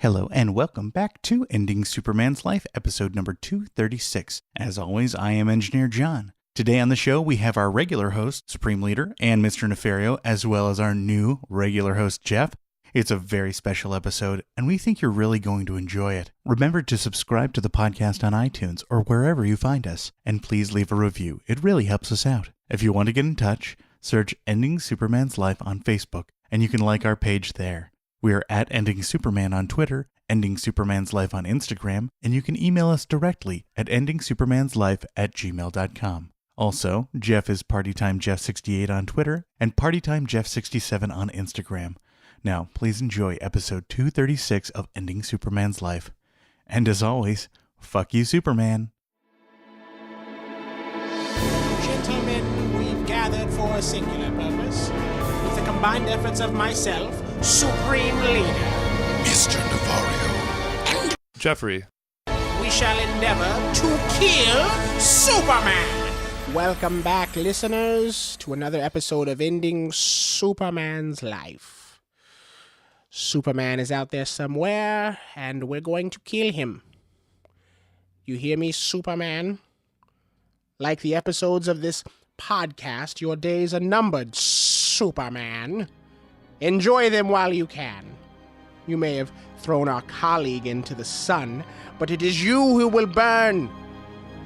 Hello and welcome back to Ending Superman's Life, episode number 236. As always, I am Engineer John. Today on the show, we have our regular host, Supreme Leader, and Mr. Nefario, as well as our new regular host, Jeff. It's a very special episode, and we think you're really going to enjoy it. Remember to subscribe to the podcast on iTunes or wherever you find us, and please leave a review. It really helps us out. If you want to get in touch, search Ending Superman's Life on Facebook, and you can like our page there. We are at Ending Superman on Twitter, Ending Superman's Life on Instagram, and you can email us directly at endingsupermanslife@gmail.com. Also, Jeff is PartyTimeJeff68 on Twitter and PartyTimeJeff67 on Instagram. Now, please enjoy episode 236 of Ending Superman's Life. And as always, fuck you, Superman. Gentlemen, we've gathered for a singular purpose. With the combined efforts of myself, Supreme Leader, Mr. Nefario, and Jeffrey, we shall endeavor to kill Superman. Welcome back, listeners, to another episode of Ending Superman's Life. Superman is out there somewhere, and we're going to kill him. You hear me, Superman? Like the episodes of this podcast, your days are numbered, Superman. Enjoy them while you can. You may have thrown our colleague into the sun, but it is you who will burn.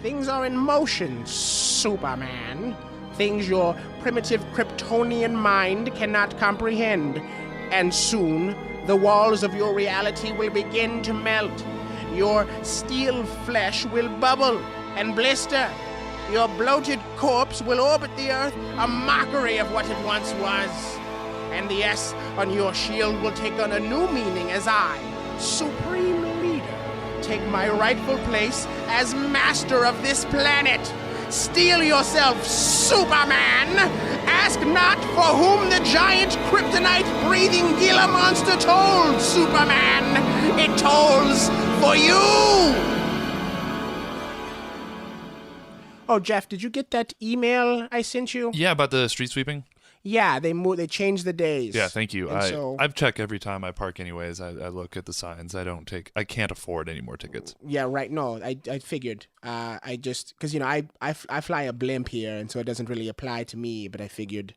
Things are in motion, Superman. Things your primitive Kryptonian mind cannot comprehend. And soon, the walls of your reality will begin to melt. Your steel flesh will bubble and blister. Your bloated corpse will orbit the earth, a mockery of what it once was. And the S on your shield will take on a new meaning as I, Supreme Leader, take my rightful place as master of this planet. Steel yourself, Superman! Ask not for whom the giant kryptonite-breathing Gila monster told, Superman! It tolls for you! Oh, Jeff, did you get that email I sent you? yeah, about the street sweeping? Yeah, they changed the days. Yeah, thank you. And I've checked every time I park anyways. I look at the signs. I can't afford any more tickets. Yeah, right. No, I figured. I just, because, I fly a blimp here, and so it doesn't really apply to me, but I figured,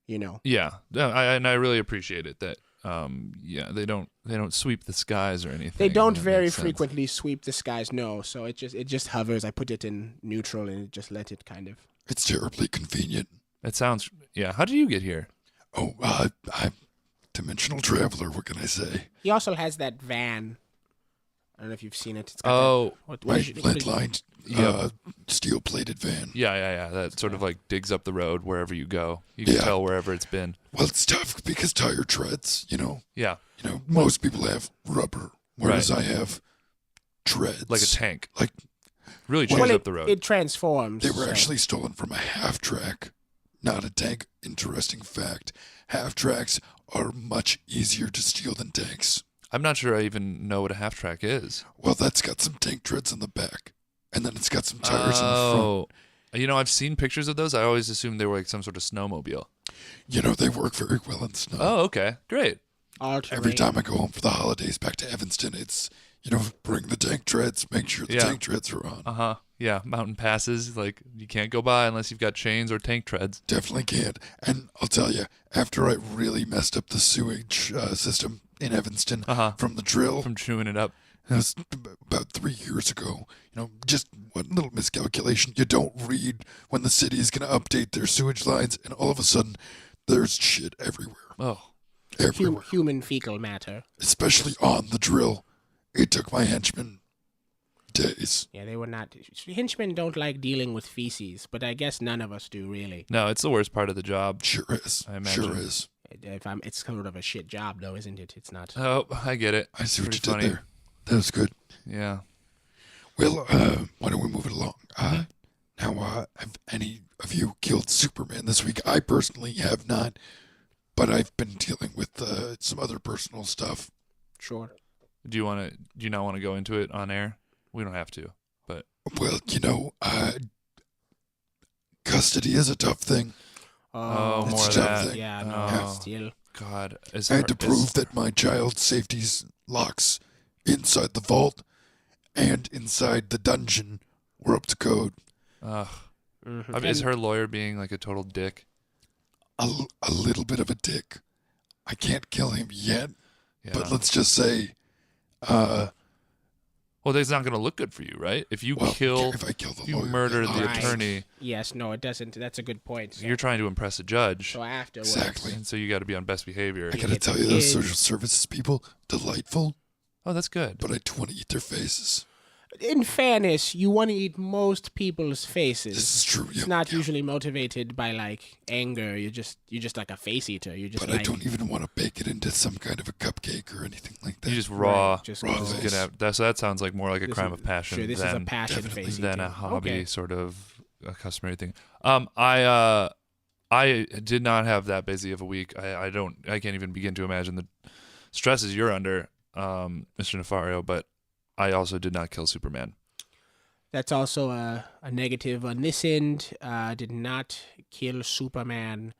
Yeah, and I really appreciate it that, they don't sweep the skies or anything. They don't That very makes sense. frequently sweep the skies, no, so it just hovers. I put it in neutral, and it just let it kind of. it's terribly convenient. It sounds, yeah. How did you get here? Oh, I'm dimensional traveler, what can I say? He also has that van. I don't know if you've seen it. It's got what Right, is it- lead-lined, Yeah. steel-plated van. Yeah. That sort of like digs up the road wherever you go. You can Yeah. tell wherever it's been. Well, it's tough because tire treads, Yeah, most people have rubber, whereas Right. I have treads. like a tank. Like, Really Well, chews Well, up the road. it transforms. they were so- actually stolen from a half-track, not a tank. Interesting fact. Half-tracks are much easier to steal than tanks. I'm not sure I even know what a half track is. Well, that's got some tank treads in the back, and then it's got some tires in the front. Oh, I've seen pictures of those. I always assumed they were like some sort of snowmobile. They work very well in snow. Oh, okay, great. all-terrain. Every time I go home for the holidays back to Evanston, it's, bring the tank treads, make sure the Yeah. tank treads are on. Yeah, mountain passes. Like you can't go by unless you've got chains or tank treads. Definitely can't. And I'll tell you, after I really messed up the sewage system in Evanston from the drill, From chewing it up. that was about 3 years ago, just one little miscalculation. You don't read when the city is going to update their sewage lines, and all of a sudden, there's shit everywhere. Oh, Everywhere. Human fecal matter. Especially on the drill. It took my henchmen days. Yeah, they were not. Henchmen don't like dealing with feces, but I guess none of us do really. no, it's the worst part of the job. Sure is. I imagine. Sure is. It's sort of a shit job, though, isn't it? It's not. Oh, I get it. I see what you Pretty funny. did there. That was good. Yeah. Well, why don't we move it along? Now, have any of you killed Superman this week? I personally have not, but I've been dealing with some other personal stuff. Sure. Do you not want to go into it on air? We don't have to, but Well, custody is a tough thing. Oh, It's more a of tough that. thing. Yeah, no, Oh. still. God. I had to prove that my child's safety locks inside the vault and inside the dungeon, we're up to code. Ugh. I mean, is her lawyer being like a total dick? A little bit of a dick. I can't kill him yet, but let's just say, well, that's not going to look good for you, right? If you if I kill if you lawyer, murder the Right. attorney, Yes, no, it doesn't. That's a good point. So, you're trying to impress a judge, so afterwards, Exactly. and so you got to be on best behavior. I gotta hit tell the you, those kid. social services people, delightful, Oh, that's good. but I do want to eat their faces. in fairness, you want to eat most people's faces. This is true. It's not usually motivated by like anger. You're just like a face eater. You're just But like I don't even want to bake it into some kind of a cupcake or anything like that. You just raw. Right, just raw go- face. That sounds like more like a This crime is- of passion Sure, this is a than passion definitely face than a eating. hobby, Okay. sort of a customary thing. I did not have that busy of a week. I can't even begin to imagine the stresses you're under, Mr. Nefario. But I also did not kill Superman. That's also a negative on this end. Did not kill Superman.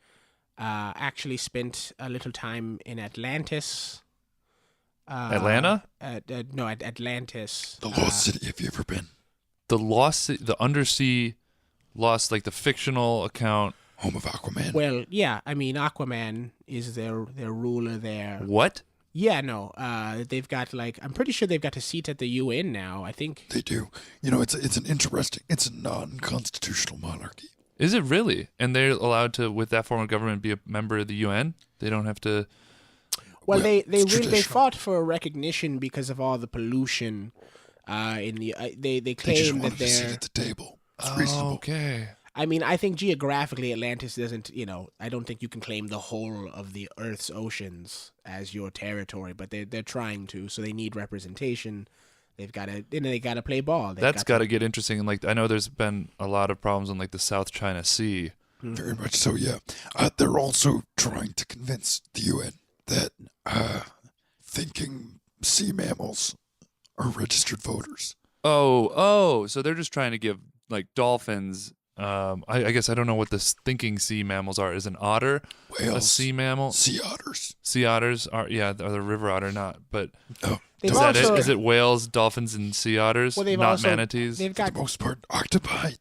Actually spent a little time in Atlantis. Atlanta? At Atlantis. The Lost City, have you ever been? The undersea lost, like the fictional account. Home of Aquaman. Well, yeah, I mean Aquaman is their ruler there. What? Yeah, no. They've got like I'm pretty sure they've got a seat at the UN now. I think. They do. You know, it's a non-constitutional monarchy. Is it really? And they're allowed to, with that form of government, be a member of the UN? They don't have to. Well, Well, they it's they traditional. fought for recognition because of all the pollution. In the they They just claim that wanted a seat they're. at the table. It's reasonable. Okay. I mean, I think geographically Atlantis doesn't. I don't think you can claim the whole of the Earth's oceans as your territory, but they're trying to. So they need representation. They've got to. They got to play ball. That's got to get interesting. And like, I know there's been a lot of problems in like the South China Sea. Very much so, yeah. They're also trying to convince the UN that thinking sea mammals are registered voters. Oh, so they're just trying to give like dolphins. I guess I don't know what the thinking sea mammals are. Is an otter a Whales, sea mammal? sea otters. Sea otters are the river otter not. But No, They've is that also- it? Is it whales, dolphins, and sea otters? Well, they've not also- manatees. They've for got the most part, octopi.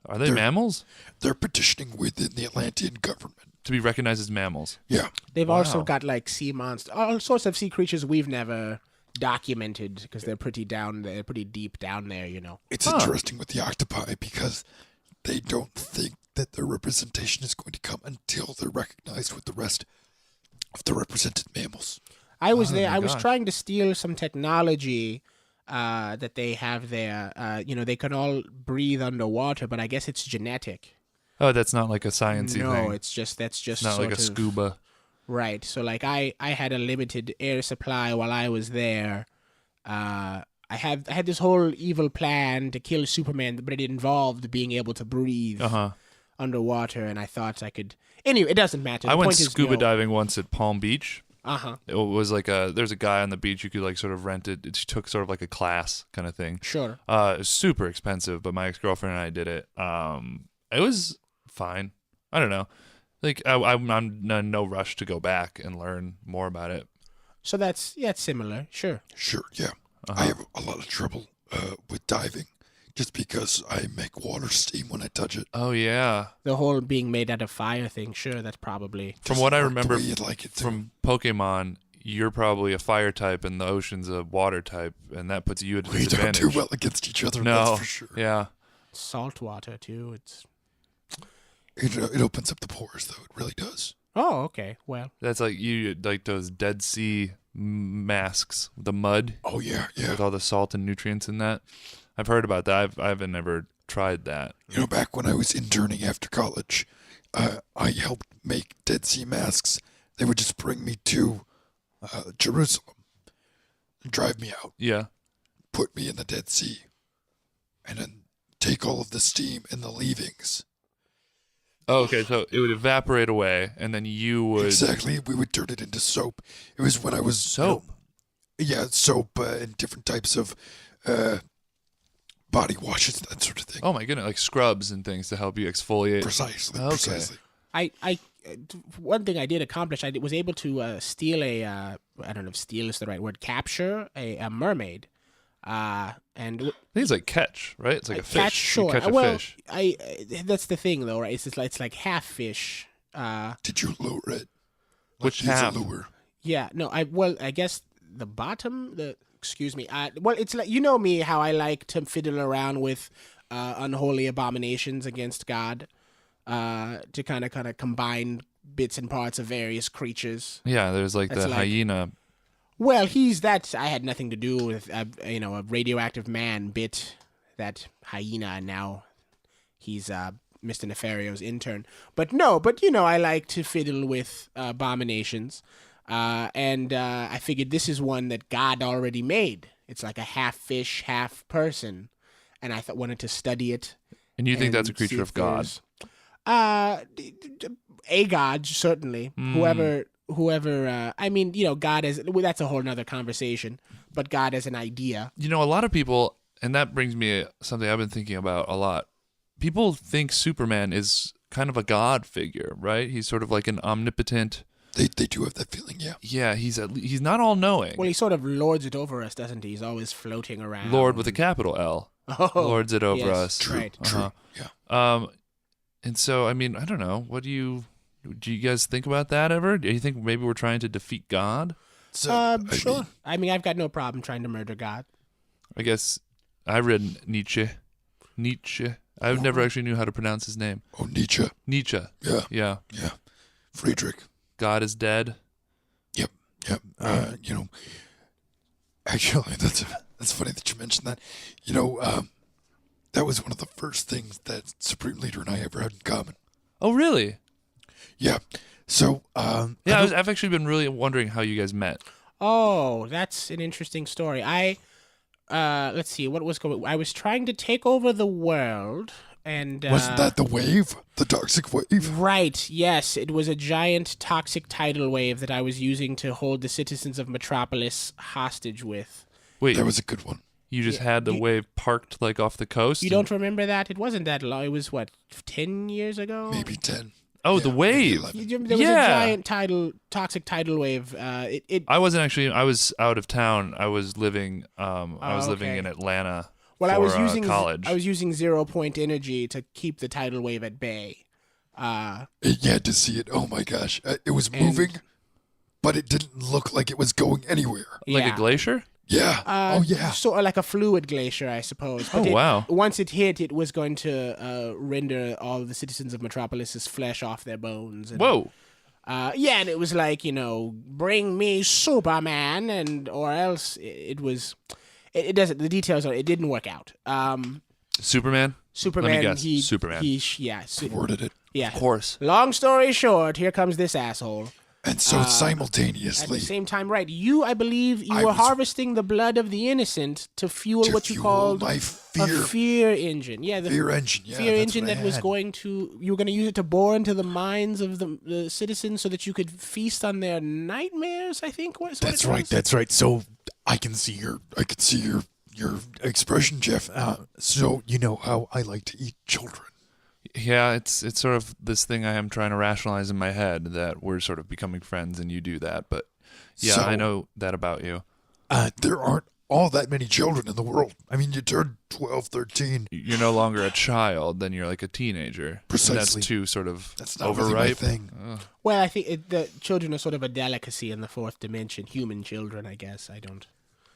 Are they mammals? They're petitioning within the Atlantean government. To be recognized as mammals. Yeah, They've also Wow. got like sea monsters, all sorts of sea creatures we've never documented because they're pretty deep down there. it's interesting with the octopi because they don't think that their representation is going to come until they're recognized with the rest of the represented mammals. I was Oh there. my I was gosh. trying to steal some technology that they have there. They can all breathe underwater, but I guess it's genetic. Oh, that's not like a sciencey No, thing. that's just It's not like a sort of- scuba. Right. So like I had a limited air supply while I was there. I had this whole evil plan to kill Superman, but it involved being able to breathe underwater, and I thought I could. Anyway, it doesn't matter. I The went point is, scuba no. diving once at Palm Beach. Uh-huh. It was like there's a guy on the beach you could like sort of rent it. It took sort of like a class kind of thing. Sure. It was super expensive, but my ex-girlfriend and I did it. It was fine. I don't know. Like I'm in no rush to go back and learn more about it. So it's similar. Sure. Sure, yeah. I have a lot of trouble with diving just because I make water steam when I touch it. Oh yeah. The whole being made out of fire thing. Sure, that's probably. From Just what I not remember the way you'd like it to. from Pokemon, you're probably a fire type and the ocean's a water type, and that puts you at a We don't disadvantage. do well against each other, No. that's for sure. Yeah. Salt water too. It's. It opens up the pores, though. It really does. Oh, okay. Well, That's like like those Dead Sea masks, the mud Oh, yeah, yeah. with all the salt and nutrients in that. I've heard about that. I haven't never tried that. You know, back when I was interning after college, I helped make Dead Sea masks. They would just bring me to Jerusalem, drive me out, Yeah. put me in the Dead Sea, and then take all of the steam and the leavings. Oh, okay. So it would evaporate away, and then you would. Exactly. We would turn it into soap. It was when I was... Soap? Yeah, soap and different types of body washes, that sort of thing. Oh my goodness, like scrubs and things to help you exfoliate. Precisely, Okay. precisely. I one thing I did accomplish, I was able to steal a I don't know if steal is the right word, capture a mermaid. And I think it's like catch, right? It's like a fish. catch, sure. You catch a well, fish. That's the thing though, right? It's like half fish. Did you lure it? Which use half? a lure. Yeah, no, I guess the bottom, excuse me. Well, it's like, you know me, how I like to fiddle around with unholy abominations against God, to kind of combine bits and parts of various creatures. Yeah, there's like That's the like- hyena. Well, I had nothing to do with, a radioactive man bit that hyena, and now he's Mr. Nefario's intern. But I like to fiddle with abominations. And I figured this is one that God already made. It's like a half fish, half person. And I wanted to study it. And you think that's a and see creature if of God? A god, certainly. Whoever, God is, that's a whole nother conversation. But God as an idea. You know, a lot of people, and that brings me something I've been thinking about a lot. People think Superman is kind of a god figure, right? He's sort of like an omnipotent. They do have that feeling, yeah. Yeah, he's not all knowing. Well, he sort of lords it over us, doesn't he? He's always floating around. Lord with a capital L. Oh, Lords it over yes, us. True, right. true, yeah. And so, I mean, I don't know. Do you guys think about that ever? Do you think maybe we're trying to defeat God? So, Sure. I've got no problem trying to murder God. I guess I read Nietzsche. I never actually knew how to pronounce his name. Oh, Nietzsche. Nietzsche. Yeah, Yeah. yeah. Friedrich. God is dead. Yep. Actually, that's funny that you mentioned that. That was one of the first things that Supreme Leader and I ever had in common. Oh, really? Yeah. So, Yeah, I've actually been really wondering how you guys met. Oh, that's an interesting story. Let's see, what was going. I was trying to take over the world, and wasn't that the wave? The toxic wave? right? Yes, it was a giant toxic tidal wave that I was using to hold the citizens of Metropolis hostage with. Wait, That was a good one. you just had the wave parked like off the coast? You don't remember that? It wasn't that long. It was 10 years ago. Maybe 10. Oh, Yeah, the maybe wave. 11. There was Yeah. a giant toxic tidal wave. I wasn't actually. I was out of town. I was living. I was living okay. in Atlanta. Well, for, I was using college. I was using 0 point energy to keep the tidal wave at bay. You had to see it. Oh my gosh. It was moving, but it didn't look like it was going anywhere. like yeah. a glacier. Yeah. Oh, yeah. Sort of like a fluid glacier, I suppose. But Wow. Once it hit, it was going to render all of the citizens of Metropolis's flesh off their bones. And, Whoa. and it was like, bring me Superman, or else it was. It doesn't. The details are. It didn't work out. Superman. Superman. Let me guess. He, Superman. Worded it. Yeah. Of course. Long story short, here comes this asshole. And so At the simultaneously, same time, right? I believe you I were was- harvesting the blood of the innocent to fuel to what you fuel called my a fear, fear engine. Yeah, the fear engine. Yeah, fear that's engine what I that was had. going to. You were going to use it to bore into the minds of the citizens so that you could feast on their nightmares, I think. That's right. That's right. So I can see your expression, Jeff. So you know how I like to eat children. Yeah, it's sort of this thing I am trying to rationalize in my head that we're sort of becoming friends and you do that. But yeah, So- I know that about you. There aren't all that many children in the world. I mean, you turn 12, 13. You're no longer a child, then you're like a teenager. And Precisely. that's too sort of That's not really my overripe. thing. Well, I think the children are sort of a delicacy in the fourth dimension. Human children, I guess. I don't.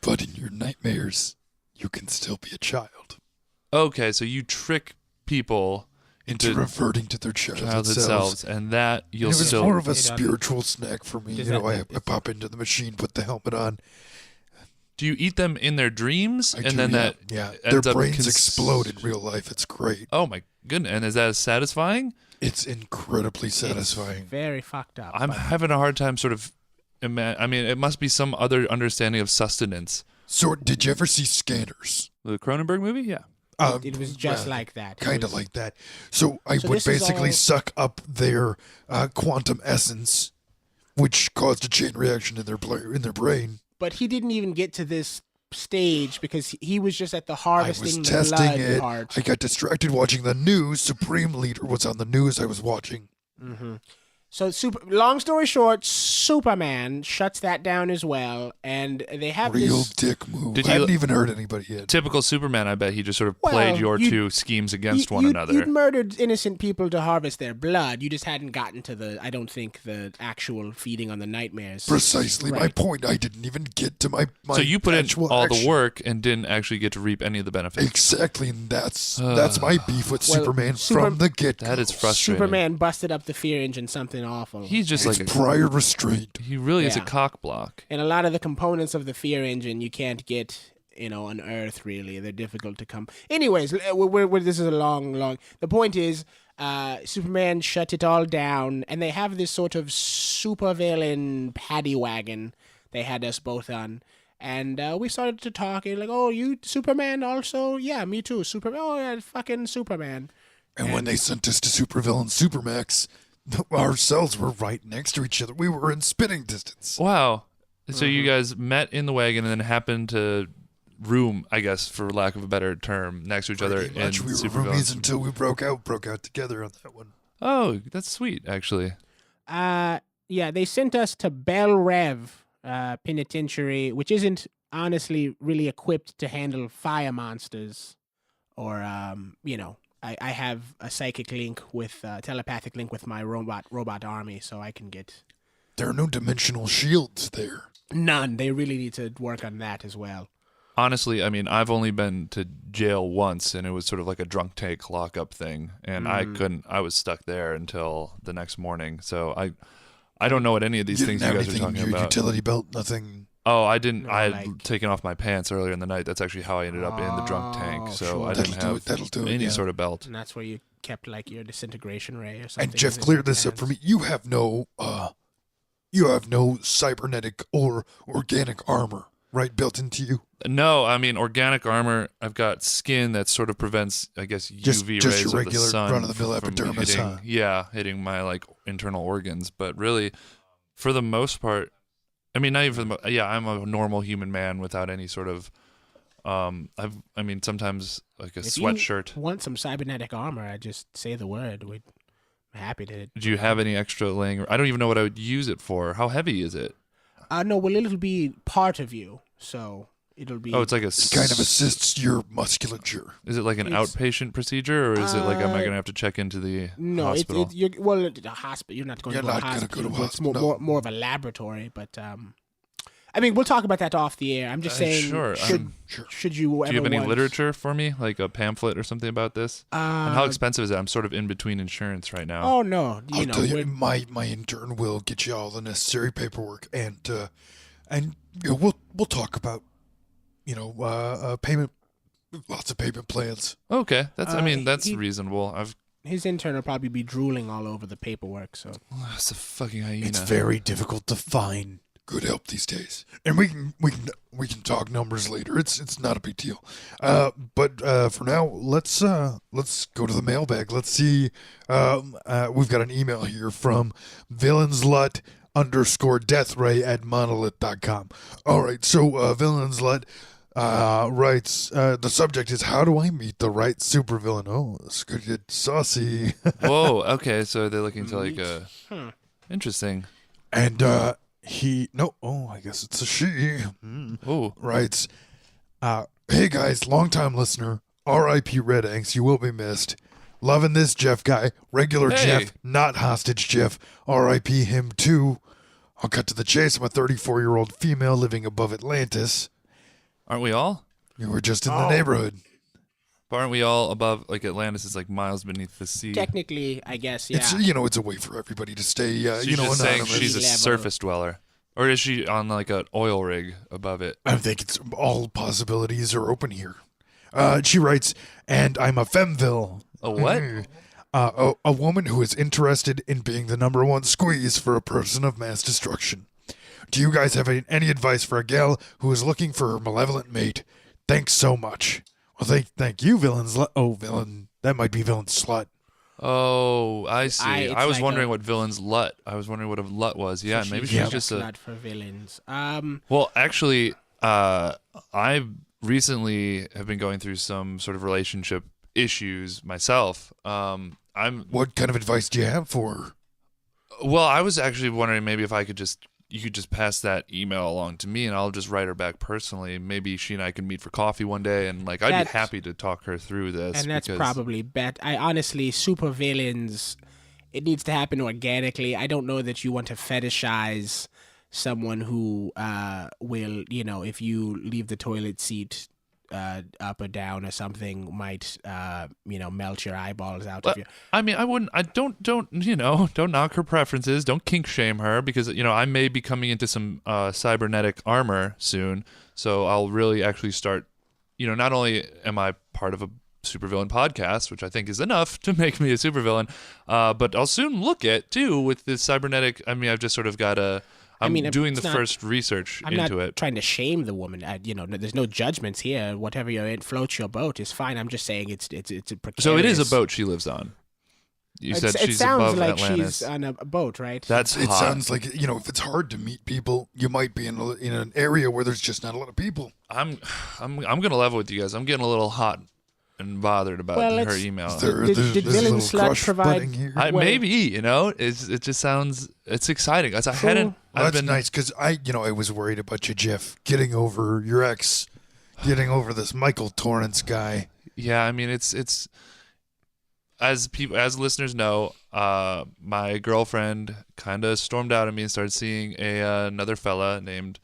But in your nightmares, you can still be a child. Okay, so you trick people Into reverting to their childhood childhood selves, and that And you'll it was still. more of a It doesn't- spiritual snack for me. Does You know, that- I pop into the machine, put the helmet on. Do you eat them in their dreams, I and do, then yeah, that yeah, their ends up brains explode in real life. It's great. Oh my goodness! And is that satisfying? It's incredibly satisfying. Very fucked up. I'm having a hard time sort of. I mean, it must be some other understanding of sustenance. So, did you ever see Scanners? The Cronenberg movie, yeah. It was just like that. It Kind of was- like that. So I So would this is basically all- suck up their quantum essence, which caused a chain reaction in their brain. But he didn't even get to this stage because he was just at the I harvesting was the testing blood it. part. I got distracted watching the news. Supreme Leader was on the news I was watching. So, long story short, Superman shuts that down as well, and they have Real this dick move. Did I you- haven't even heard anybody yet. Typical Superman, I bet he just sort of Well, played your you'd- two schemes against one You'd another. murdered innocent people to harvest their blood. You just hadn't gotten to I don't think, the actual feeding on the nightmares. Precisely my Right. point. I didn't even get to my So you put in actual all action. the work and didn't actually get to reap any of the benefits. Exactly, and that's my beef with Well, Superman Super- from the get-go. That is frustrating. Superman busted up the fear engine, something awful. He's just It's like prior restraint. he really is a Yeah. cock block. And a lot of the components of the fear engine you can't get, on Earth, really. They're difficult to come. Anyways, this is a long. The point is, Superman shut it all down, and they have this sort of supervillain paddy wagon they had us both on. And we started to talk, and like, oh, you Superman also? Yeah, me too. Superman. Oh, yeah, fucking Superman. And when they sent us to Supervillain Supermax, our cells were right next to each other. We were in spitting distance. Wow. So you Mm-hmm. guys met in the wagon and then happened to room, I guess, for lack of a better term, next to each other Pretty much, in we were Supervillain. roomies until we broke out together on that one. Oh, that's sweet, actually. Yeah, they sent us to Bell Rev Penitentiary, which isn't honestly really equipped to handle fire monsters, or I have a psychic link with telepathic link with my robot army, so I can get There are no dimensional shields there. none. They really need to work on that as well. Honestly, I mean, I've only been to jail once, and it was sort of like a drunk take lockup thing, and I was stuck there until the next morning. So I don't know what any of these You things didn't you have guys are anything in talking your about. utility belt, nothing. Oh, I didn't. No, I had like- taken off my pants earlier in the night. That's actually how I ended up in the drunk tank. Oh, So sure. I didn't That'll do have it, that'll do it, any yeah. sort of belt. And that's where you kept like your disintegration ray or something. And Jeff cleared this up for me. You have no cybernetic or organic armor, right, built into you. No, I mean organic armor. I've got skin that sort of prevents, I guess, Just UV your rays of the regular sun run-of-the-mill from epidermis, hitting, huh? yeah, hitting my like internal organs. But really, for the most part, I mean, not even for the I'm a normal human man without any sort of. I mean, sometimes like a If sweatshirt. you want some cybernetic armor, I just say the word. We're happy to. Do you have any extra laying? I don't even know what I would use it for. How heavy is it? No, well, it'll be part of you, so it'll be. Oh, it's like a It kind of assists your musculature. Is it like an It's- outpatient procedure, or is it like am I Uh, going to have to check into the No, hospital? you're the hospital. You're not going You're to go to not gonna hospital. go to but it's more, hospital, no. more of a laboratory, but I mean, we'll talk about that off the air. I'm just saying, sure, should Sure. should you Do ever you have any want, literature for me, like a pamphlet or something about this? And how expensive is it? I'm sort of in between insurance right now. Oh no, I'll tell you, we're- my intern will get you all the necessary paperwork, and we'll talk about payment, lots of payment plans. Okay, I mean that's he- reasonable. his intern will probably be drooling all over the paperwork. So That's a fucking hyena. It's very difficult to find good help these days, and we can talk numbers later. It's not a big deal. But for now, let's go to the mailbag. Let's see. We've got an email here from villainsslut_deathray@monolith.com. All right, so Villainsslut writes, the subject is, how do I meet the right supervillain? Oh, this could get saucy. Whoa. Okay, so they're looking to like Hmm. interesting. And I guess it's a she. Oh, Writes, hey guys, long-time listener, R.I.P. Red Anks, you will be missed. Loving this Jeff guy, regular Hey. Jeff, not hostage Jeff, R.I.P. him too. I'll cut to the chase. I'm a 34-year-old female living above Atlantis. aren't we all? You were just in the neighborhood. But aren't we all above? Like Atlantis is like miles beneath the sea. technically, I guess, yeah. It's it's a way for everybody to stay She's just saying anonymous. she's a Sea level. surface dweller, or is she on like an oil rig above it? I think it's all possibilities are open here. She writes, and I'm a femville. A what? A woman who is interested in being the number one squeeze for a person of mass destruction. Do you guys have any advice for a gal who is looking for her malevolent mate? Thanks so much. Well, thank you, villain slut. Oh, villain. That might be villain slut. Oh, I see. it's I was like wondering a- what villain's lut. I was wondering what a lut was. Yeah, So maybe she's she's just a. not for villains. Well, actually, I recently have been going through some sort of relationship issues myself. I'm What kind of advice do you have for her? Well, I was actually wondering maybe if you could just pass that email along to me, and I'll just write her back personally. Maybe she and I can meet for coffee one day, and like I'd be happy to talk her through this. And that's probably I honestly, supervillains, it needs to happen organically. I don't know that you want to fetishize someone who will, if you leave the toilet seat up or down or something, might melt your eyeballs out of you. I mean, don't knock her preferences, don't kink shame her, because I may be coming into some cybernetic armor soon, so I'll really actually start. Not only am I part of a supervillain podcast, which I think is enough to make me a supervillain, but I'll soon look at too with this cybernetic. I mean, I've just sort of got a. I'm doing the first research into it. I'm not trying to shame the woman. There's no judgments here. Whatever floats your boat is fine. I'm just saying it's a precarious. So it is a boat she lives on. You said she's above Atlantis. It sounds like she's on a boat, right? It sounds like if it's hard to meet people, you might be in an area where there's just not a lot of people. I'm gonna level with you guys. I'm getting a little hot and bothered about her email. Did Villain Slut provide? Maybe it just sounds exciting. I hadn't. Well, that's nice because I was worried about you, Jeff, getting over your ex, getting over this Michael Torrance guy. Yeah, I mean it's as listeners know, my girlfriend kind of stormed out at me and started seeing another fella named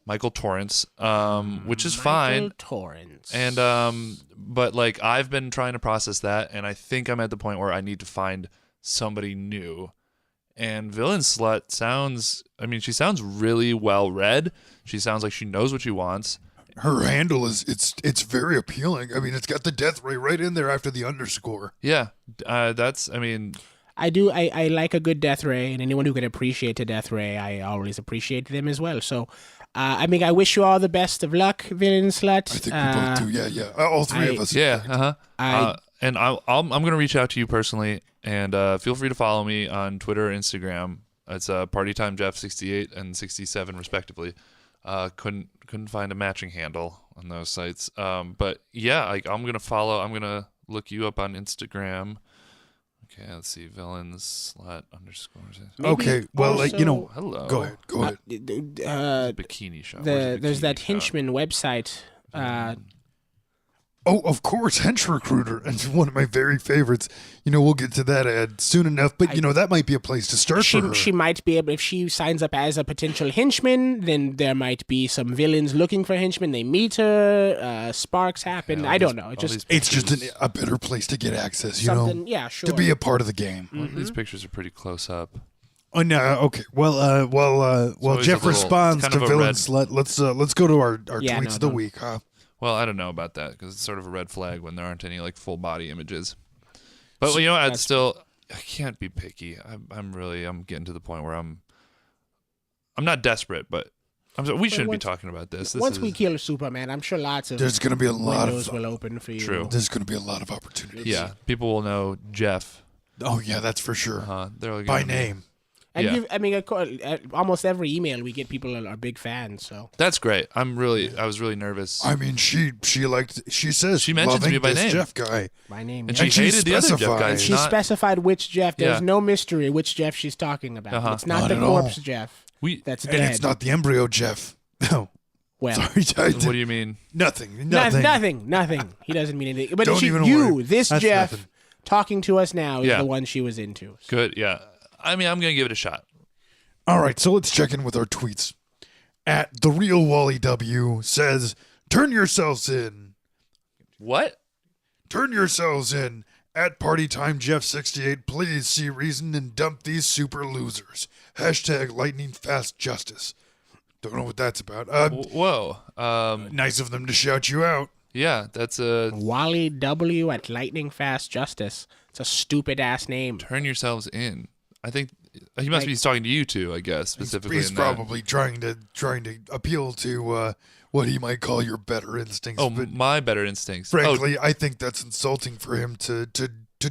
Michael Torrance, which is fine. Michael Torrance. And but like I've been trying to process that, and I think I'm at the point where I need to find somebody new. And Villain Slut she sounds really well read. She sounds like she knows what she wants. Her handle it's very appealing. I mean, it's got the death ray right in there after the underscore. Yeah, I do. I like a good death ray, and anyone who can appreciate a death ray, I always appreciate them as well. So, I wish you all the best of luck, Villain Slut. I think we both do. Yeah. All three of us. Yeah. And I'm gonna reach out to you personally, and feel free to follow me on Twitter, Instagram. It's PartyTimeJeff68 and 67 respectively. Couldn't find a matching handle on those sites. But yeah, I'm gonna look you up on Instagram. Okay, let's see. Villains Slut underscores. Okay, well, hello. Go ahead. Bikini shop. There's that Henchman website. Oh, of course, Hench Recruiter, and one of my very favorites. We'll get to that ad soon enough, but that might be a place to start for her. She might be able, if she signs up as a potential henchman, then there might be some villains looking for henchmen. They meet her, sparks happen. I don't know. It's just a better place to get access, Yeah, sure. To be a part of the game. Well, these pictures are pretty close up. Oh no! Okay. Well, Jeff responds to Villain Slut. Let's go to our tweets of the week, huh? Well, I don't know about that because it's sort of a red flag when there aren't any full body images. But I can't be picky. I'm getting to the point where I'm not desperate, but we shouldn't be talking about this. Once we kill Superman, I'm sure there's going to be a lot of windows will open for you. True. There's going to be a lot of opportunities. Yeah, people will know Jeff. Oh yeah, that's for sure. By name. And almost every email we get, people are big fans. So that's great. I was really nervous. I mean, she says she mentioned me by name. Jeff guy. My name. And she hated the other Jeff guys. She specified which Jeff. There's no mystery which Jeff she's talking about. It's not the corpse Jeff. That's dead. And it's not the embryo Jeff. No. Well, sorry. What do you mean? Nothing. Nothing. He doesn't mean anything. But this That's Jeff nothing. Talking to us now is the one she was into. So. Good. Yeah. I mean, I'm going to give it a shot. All right, so let's check in with our tweets. At The Real Wally W says, turn yourselves in. What? Turn yourselves in. At PartyTimeJeff68, please see reason and dump these super losers. Hashtag lightning fast justice. Don't know what that's about. Whoa. Nice of them to shout you out. Yeah, that's a... Wally W at lightning fast justice. It's a stupid ass name. Turn yourselves in. I think he must be talking to you two, I guess, specifically. He's probably trying to appeal to what he might call your better instincts. Oh, my better instincts. Frankly, I think that's insulting for him to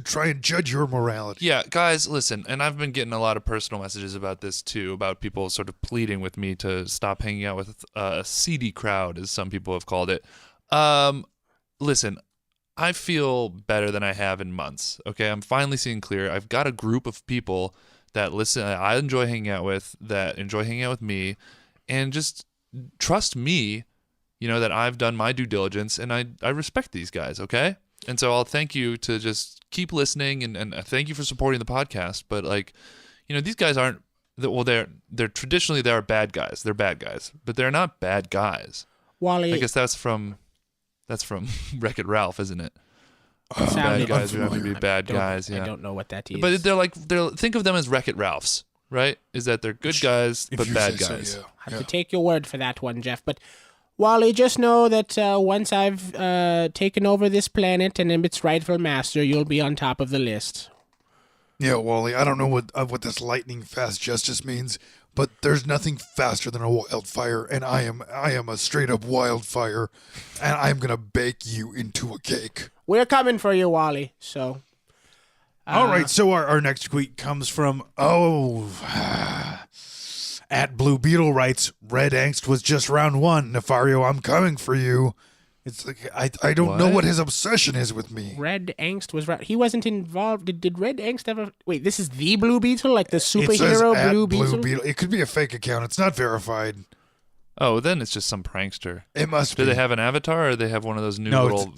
try and judge your morality. Yeah, guys, listen, and I've been getting a lot of personal messages about this too, about people sort of pleading with me to stop hanging out with a seedy crowd, as some people have called it. Listen, I feel better than I have in months, okay? I'm finally seeing clear. I've got a group of people that listen, I enjoy hanging out with, that enjoy hanging out with me, and just trust me, that I've done my due diligence, and I respect these guys, okay? And so I'll thank you to just keep listening, and thank you for supporting the podcast. But these guys aren't, well, they're traditionally, they are bad guys. They're bad guys, but they're not bad guys. Wally, I guess that's from Wreck-It Ralph, isn't it? sounded Bad guys who have to be I bad don't- guys. Yeah. I don't know what that is. But think of them as Wreck-It Ralphs, right? Is that they're good guys, If but you bad say so, guys. yeah. I have to take your word for that one, Jeff. But Wally, just know that once I've taken over this planet and am its rightful master, you'll be on top of the list. Yeah, Wally, I don't know what this lightning fast justice means, but there's nothing faster than a wildfire, and I am a straight up wildfire, and I'm gonna bake you into a cake. We're coming for you, Wally. So, All right, so our next tweet comes from at Blue Beetle writes, Red Angst was just round 1. Nefario, I'm coming for you. It's like I don't know what his obsession is with me. Red Angst was right. He wasn't involved. Did Red Angst ever? Wait, this is the Blue Beetle, like the It says superhero at Blue Beetle. It could be a fake account. It's not verified. Oh, then it's just some prankster. It must Do be. they have an avatar, or they have one of those new No, little?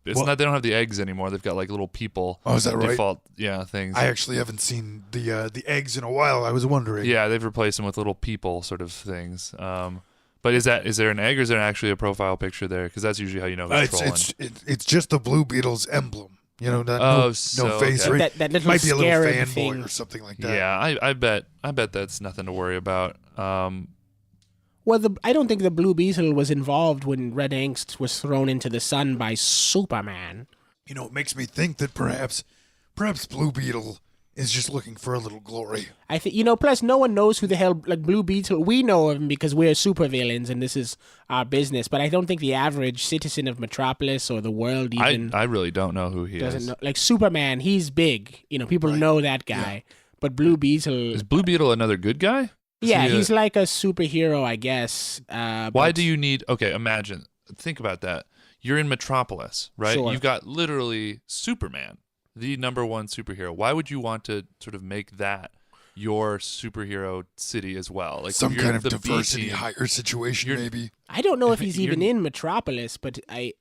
It's well- not. They don't have the eggs anymore. They've got like little people. Oh, is that right? Default, things. I actually haven't seen the eggs in a while. I was wondering. Yeah, they've replaced them with little people sort of things. But is there an egg, or is there actually a profile picture there? Because that's usually how you know who's trolling. It's just the Blue Beetle's emblem. Not, Oh, no so, face. okay. Or That little might be a little scarab fanboy thing. or something like that. Yeah, I bet that's nothing to worry about. Well, I don't think the Blue Beetle was involved when Red Angst was thrown into the sun by Superman. It makes me think that perhaps Blue Beetle is just looking for a little glory. I think Plus, no one knows who the hell Blue Beetle. We know him because we're supervillains and this is our business. But I don't think the average citizen of Metropolis or the world even I really don't know who he doesn't is. know. Like Superman, he's big. People know that guy. But Blue Beetle, Is Blue Beetle another good guy? yeah, he a- he's like a superhero, I guess. Why do you need? Okay, think about that. You're in Metropolis, right? Sure. You've got literally Superman, the number one superhero. Why would you want to sort of make that your superhero city as well? Like Some you're kind of the B diversity team. hire situation, maybe. I don't know if he's You're- even in Metropolis, but I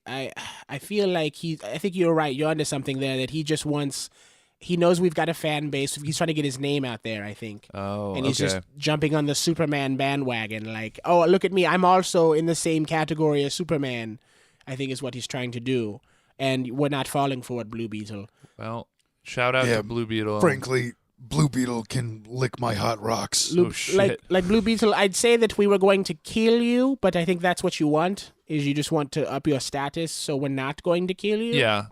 feel like I think you're right. You're onto something there. That he just wants. He knows we've got a fan base. He's trying to get his name out there, I think. Oh, And he's okay. just jumping on the Superman bandwagon. Like, oh, look at me. I'm also in the same category as Superman, I think is what he's trying to do. And we're not falling for it, Blue Beetle. Well, shout out Yeah, to Blue Beetle. Frankly, Blue Beetle can lick my hot rocks. Blue, shit. like Blue Beetle, I'd say that we were going to kill you, but I think that's what you want, is you just want to up your status, so we're not going to kill you. Yeah.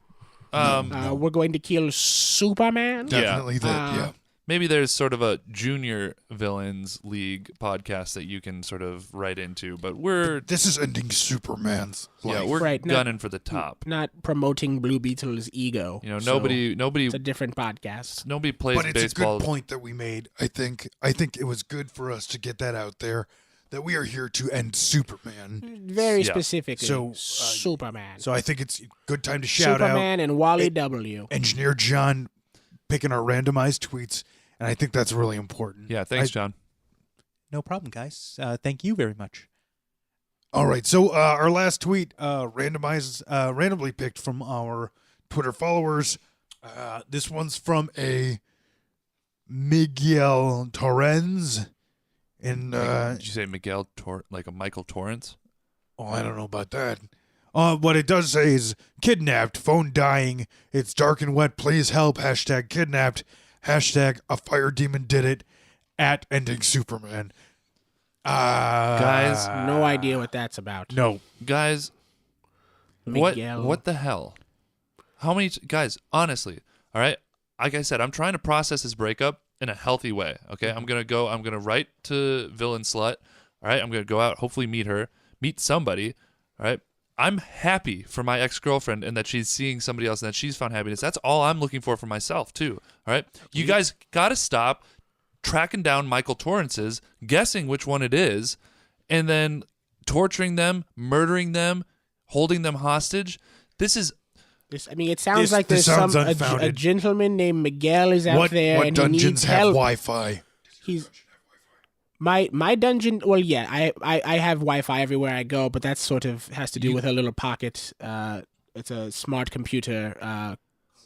We're going to kill Superman. Definitely that, yeah. Maybe there's sort of a junior villains league podcast that you can sort of write into, but we're This is ending Superman's life. we're Right, gunning for the top. Not promoting Blue Beetle's ego. So Nobody it's a different podcast. nobody plays But it's baseball. a good point that we made. I think it was good for us to get that out there, that we are here to end Superman. Very Yeah. specifically. So, Superman. So I think it's a good time to shout Superman out and Wally W. Engineer John picking our randomized tweets, and I think that's really important. Yeah, thanks, John. No problem, guys. Thank you very much. All right, so our last tweet randomly picked from our Twitter followers. This one's from a Miguel Torrens. Did you say Miguel like a Michael Torrance? I don't know about that. What it does say is kidnapped, phone dying, it's dark and wet, please help, hashtag kidnapped, hashtag a fire demon did it, at ending Superman. Guys, No idea what that's about. No. Guys, Miguel. what the hell? How many guys? Honestly, all right. Like I said, I'm trying to process this breakup in a healthy way. Okay, I'm gonna write to Villain Slut. All right, I'm gonna go out, hopefully meet somebody. All right, I'm happy for my ex-girlfriend and that she's seeing somebody else and that she's found happiness. That's all I'm looking for myself too. All right, you guys gotta stop tracking down Michael Torrance's, guessing which one it is, and then torturing them, murdering them, holding them hostage. This is It sounds This- like this there's sounds a unfounded. gentleman named Miguel is out there What and dungeons he needs have help. Wi-Fi? He's my dungeon. Well, yeah, I have Wi-Fi everywhere I go, but that sort of has to do with a little pocket. It's a smart computer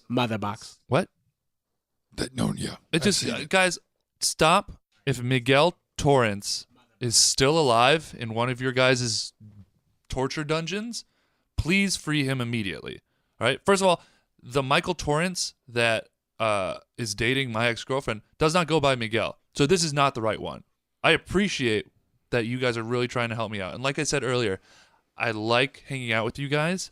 mother box. What? Yeah. It just guys, stop. If Miguel Torrance is still alive in one of your guys' torture dungeons, please free him immediately. All right. First of all, the Michael Torrance that is dating my ex-girlfriend does not go by Miguel, so this is not the right one. I appreciate that you guys are really trying to help me out, and like I said earlier, I like hanging out with you guys.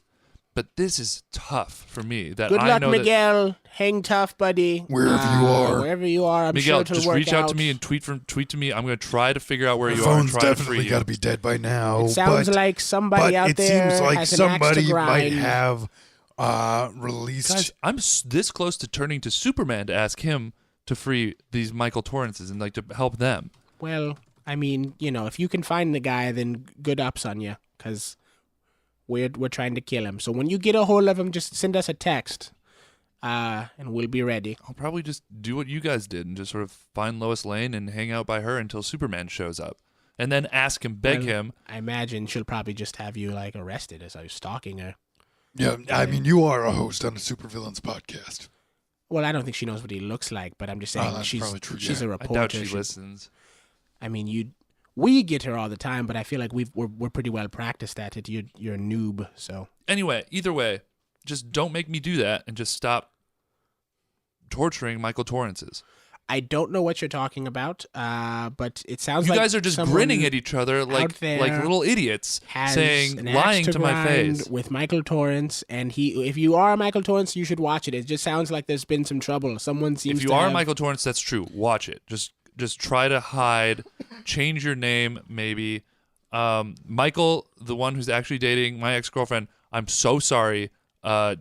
But this is tough for me. That Good I luck, know Miguel. Hang tough, buddy. Wherever you are, I'm Miguel, sure it'll just work reach out to me and tweet to me. I'm going to try to figure out where the you are and phone's try to definitely free you. got to be dead by now. It sounds but, like somebody out it there seems like has an axe to somebody might grind. have released. Guys, I'm this close to turning to Superman to ask him to free these Michael Torrances and like to help them. Well, I mean, if you can find the guy, then good ups on you, because we're trying to kill him. So when you get a hold of him, just send us a text, and we'll be ready. I'll probably just do what you guys did and just sort of find Lois Lane and hang out by her until Superman shows up, and then ask him, beg him. I imagine she'll probably just have you arrested as I was stalking her. Yeah, I mean, you are a host on a Supervillains podcast. Well, I don't think she knows what he looks like, but I'm just saying that's probably true, she's yeah. a I reporter. doubt she listens. I mean, we get her all the time, but I feel like we're pretty well practiced at it. You're a noob, so. Anyway, either way, just don't make me do that and just stop torturing Michael Torrances. I don't know what you're talking about, but it sounds You like guys are just someone grinning at each other like there little idiots, has saying, an axe lying to my grind face. with Michael Torrance, and if you are Michael Torrance, you should watch it. It just sounds like there's been some trouble. Someone seems If you to are have... Michael Torrance, that's true. Watch it. Just try to hide, change your name, maybe. Michael, the one who's actually dating my ex-girlfriend, I'm so sorry.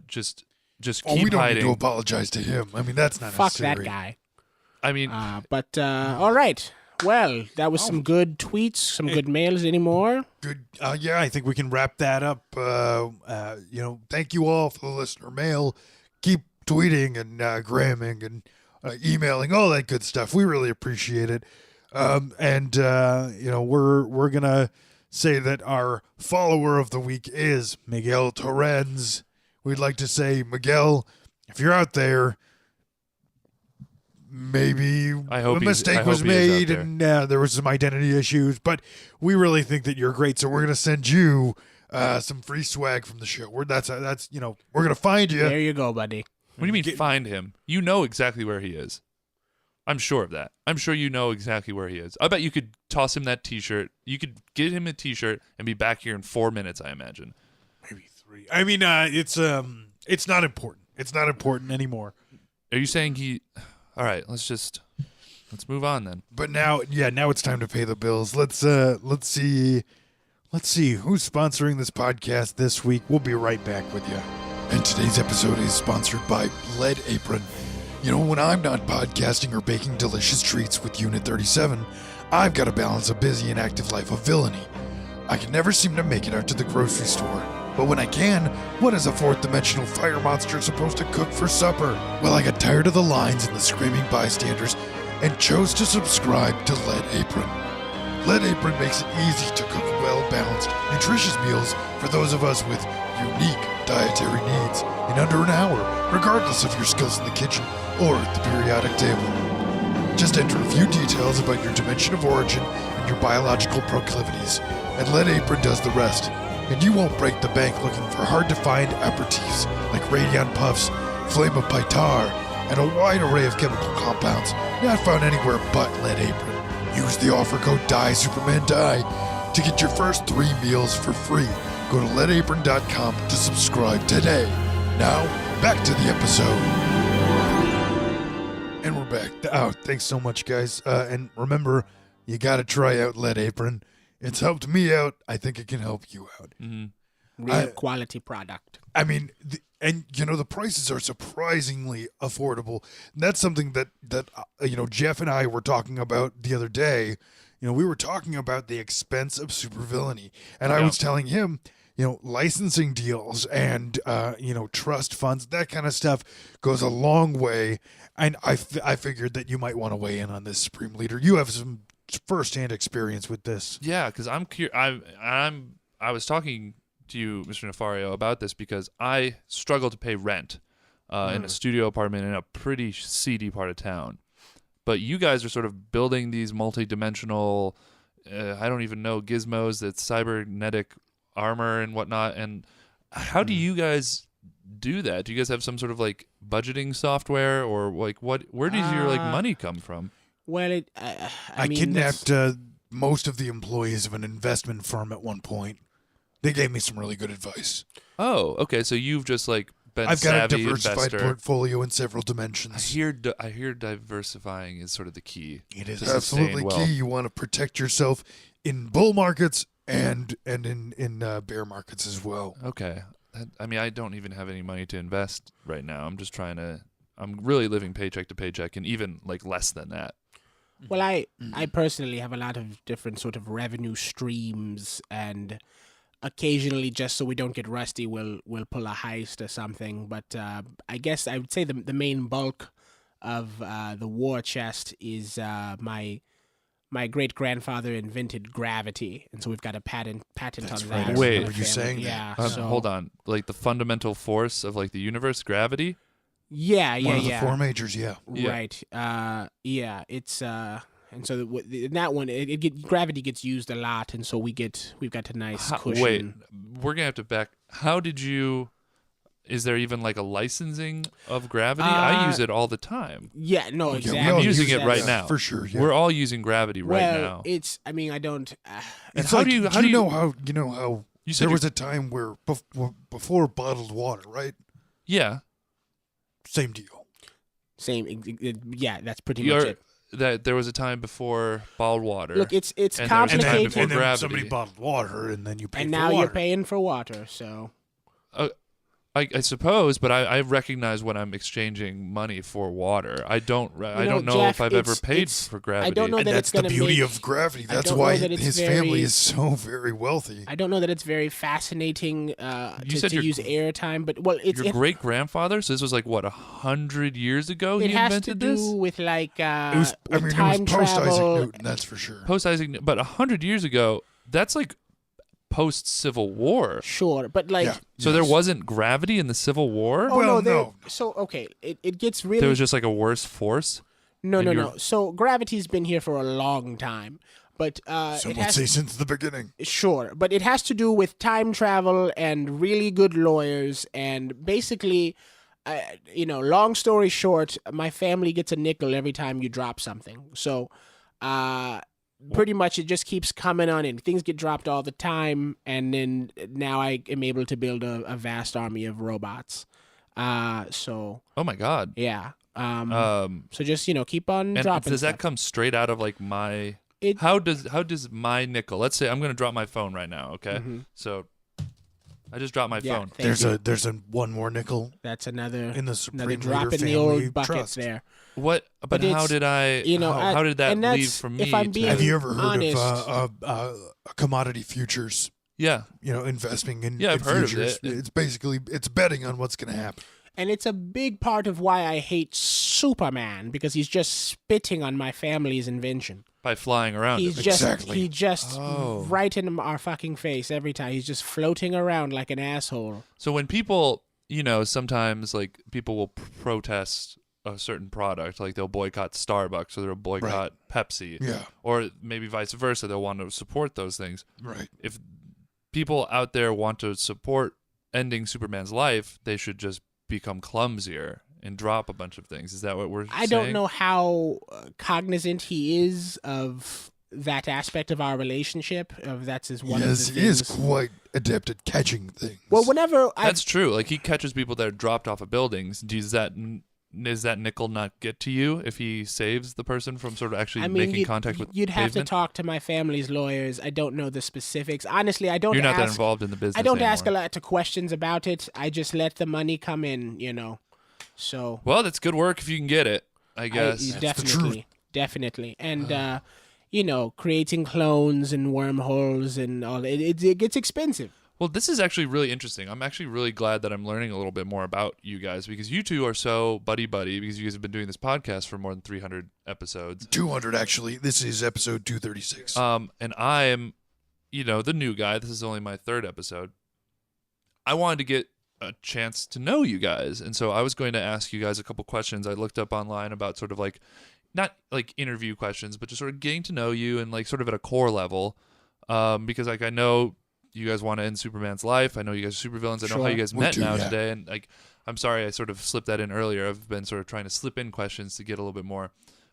Just keep we don't hiding. need to apologize to him. I mean, that's not Fuck necessary. that guy. I mean, All right. Well, that was some good tweets, some good mails. Any more? Good. Yeah, I think we can wrap that up. Thank you all for the listener mail. Keep tweeting and gramming and emailing, all that good stuff. We really appreciate it. We're gonna say that our follower of the week is Miguel Torrens. We'd like to say, Miguel, if you're out there, maybe I hope a he's- mistake I was hope he is out made there. and there was some identity issues, but we really think that you're great, so we're gonna send you some free swag from the show. We're gonna find you. There you go, buddy. what do you mean find him? You know exactly where he is. I'm sure of that. I'm sure you know exactly where he is. I bet you could toss him that T-shirt. You could get him a T-shirt and be back here in 4 minutes, I imagine. Maybe 3. I mean, it's not important. It's not important anymore. Are you saying he... All right, let's move on then. But now it's time to pay the bills. Let's see who's sponsoring this podcast this week. We'll be right back with you. And today's episode is sponsored by Lead Apron. You know, when I'm not podcasting or baking delicious treats with Unit 37, I've got to balance a busy and active life of villainy. I can never seem to make it out to the grocery store. But when I can, what is a fourth-dimensional fire monster supposed to cook for supper? Well, I got tired of the lines and the screaming bystanders and chose to subscribe to Lead Apron. Lead Apron makes it easy to cook well-balanced, nutritious meals for those of us with unique dietary needs in under an hour, regardless of your skills in the kitchen or at the periodic table. Just enter a few details about your dimension of origin and your biological proclivities, and Lead Apron does the rest. And you won't break the bank looking for hard-to-find aperitifs like Radion Puffs, Flame of Pytar, and a wide array of chemical compounds not found anywhere but Lead Apron. Use the offer code DIE to get your first 3 meals for free. Go to leadapron.com to subscribe today. Now, back to the episode. And we're back. Oh, thanks so much, guys. And remember, you got to try out Lead Apron. It's helped me out. I think it can help you out. Mm-hmm. Real quality product. I mean, the prices are surprisingly affordable. And that's something that Jeff and I were talking about the other day. We were talking about the expense of supervillainy, and I was telling him, licensing deals and trust funds, that kind of stuff goes a long way. And I figured that you might want to weigh in on this, Supreme Leader. You have some firsthand experience with this. Yeah, because I was talking to you, Mr. Nefario, about this because I struggle to pay rent in a studio apartment in a pretty seedy part of town. But you guys are sort of building these multi-dimensional, I don't even know, gizmos, that's cybernetic armor and whatnot. And how do you guys do that? Do you guys have some sort of like budgeting software, or like where does your like money come from? Well, I kidnapped most of the employees of an investment firm at one point. They gave me some really good advice. Oh, okay. So you've just like been I've got a savvy diversified investor. portfolio in several I dimensions. hear diversifying is sort of the key. It is to sustain absolutely wealth. key. You want to protect yourself in bull markets and in bear markets as well. Okay. I mean, I don't even have any money to invest right now. I'm really living paycheck to paycheck, and even like less than that. Well, I personally have a lot of different sort of revenue streams, and occasionally, just so we don't get rusty, we'll pull a heist or something. But I guess I would say the main bulk of the war chest is my great grandfather invented gravity, and so we've got a patent That's on right. that. I Wait. remember you saying Yeah. that. So, Hold on. Like the fundamental force of like the universe, gravity? Yeah, One yeah, of the yeah. four majors, yeah. Yeah. Right. Yeah. It's and so in that one, gravity gets used a lot, and so we've got a nice cushion. Wait, we're gonna have to back. How did you? Is there even like a licensing of gravity? I use it all the time. Yeah. No. Yeah, Exactly. we all I'm using use it that, right now. For sure, yeah. We're all using gravity right Well, now. it's. I mean, I don't. It's how like, do you- how do do you you- know how You said there was a time where before bottled water, right? Yeah. Same deal. Same. Yeah. That's pretty much it. That there was a time before bottled water. Look, it's And there was a time complicated, before and then gravity. somebody bottled water, and then you pay and for now water. you're paying for water. So I suppose, but I recognize when I'm exchanging money for water. I don't know Jeff, if I've ever paid it's- for gravity. I don't know And that that's it's the gonna beauty make- of gravity. I That's don't why know that it's his very- family is so very wealthy. I don't know that it's very fascinating said to your- use airtime, but well, Your great grandfather. So this was like what 100 years ago. it He has to invented do this. with like It was, with it was time post Isaac travel. Newton, that's for sure. Post Isaac, but 100 years ago. That's like post Civil War. Sure, but like. Yeah. So there wasn't gravity in the Civil War. Oh Well, no, there- no. So okay, it gets really There was just like a worse force. no. you're- So gravity's been here for a long time, but Some it would has say since the beginning. sure, but it has to do with time travel and really good lawyers, and basically, long story short, my family gets a nickel every time you drop something. So, pretty much it just keeps coming on in. Things get dropped all the time, and then now I am able to build a vast army of robots. So Oh my God. yeah. So just keep on and dropping. does that stuff. come straight out of like my? It- How does my nickel? Let's say I'm gonna drop my phone right now. Okay. Mhm. So I just dropped my Yeah, phone. thank you. There's a one more nickel That's another in the Supreme another drop Leader in the family old bucket trust. there. What? But But how it's- did I? How did that and leave that's- from me? if I'm to- being- Have you ever heard honest. of commodity futures? yeah. Investing in Yeah, I've heard of futures. it. It's basically betting on what's going to happen. And it's a big part of why I hate Superman, because he's just spitting on my family's invention. By flying around. He's it. just Exactly. he just Oh. right in our fucking face every time. He's just floating around like an asshole. So when people, sometimes like people will protest a certain product, like they'll boycott Starbucks or they'll boycott Pepsi, Yeah, or maybe vice versa. They'll want to support those things. right. If people out there want to support ending Superman's life, they should just become clumsier and drop a bunch of things. Is that what we're I saying? don't know how cognizant he is of that aspect of our relationship. Of that's his one Yes, of the he is things. quite adept at catching things. Well, whenever I That's true. Like he catches people that are dropped off of buildings. Does that nickel not get to you if he saves the person from sort of actually making contact with you'd have pavement? to talk to my family's lawyers. I don't know the specifics. Honestly, I don't. You're not that ask, involved in the business. I don't ask a anymore. lot of questions about it. I just let the money come in. So Well, that's good work if you can get it. I guess. That's the truth. definitely, and creating clones and wormholes and all it gets expensive. Well, this is actually really interesting. I'm actually really glad that I'm learning a little bit more about you guys because you two are so buddy-buddy because you guys have been doing this podcast for more than 300 episodes. 200, actually. This is episode 236. And I am, the new guy. This is only my third episode. I wanted to get a chance to know you guys. And so I was going to ask you guys a couple questions. I looked up online about sort of like, not like interview questions, but just sort of getting to know you and like sort of at a core level. Because like I know you guys want to end Superman's life. I know you guys are supervillains. I know how you guys met today. And like, I'm sorry I sort of slipped that in earlier. I've been sort of trying to slip in questions to get a little bit more.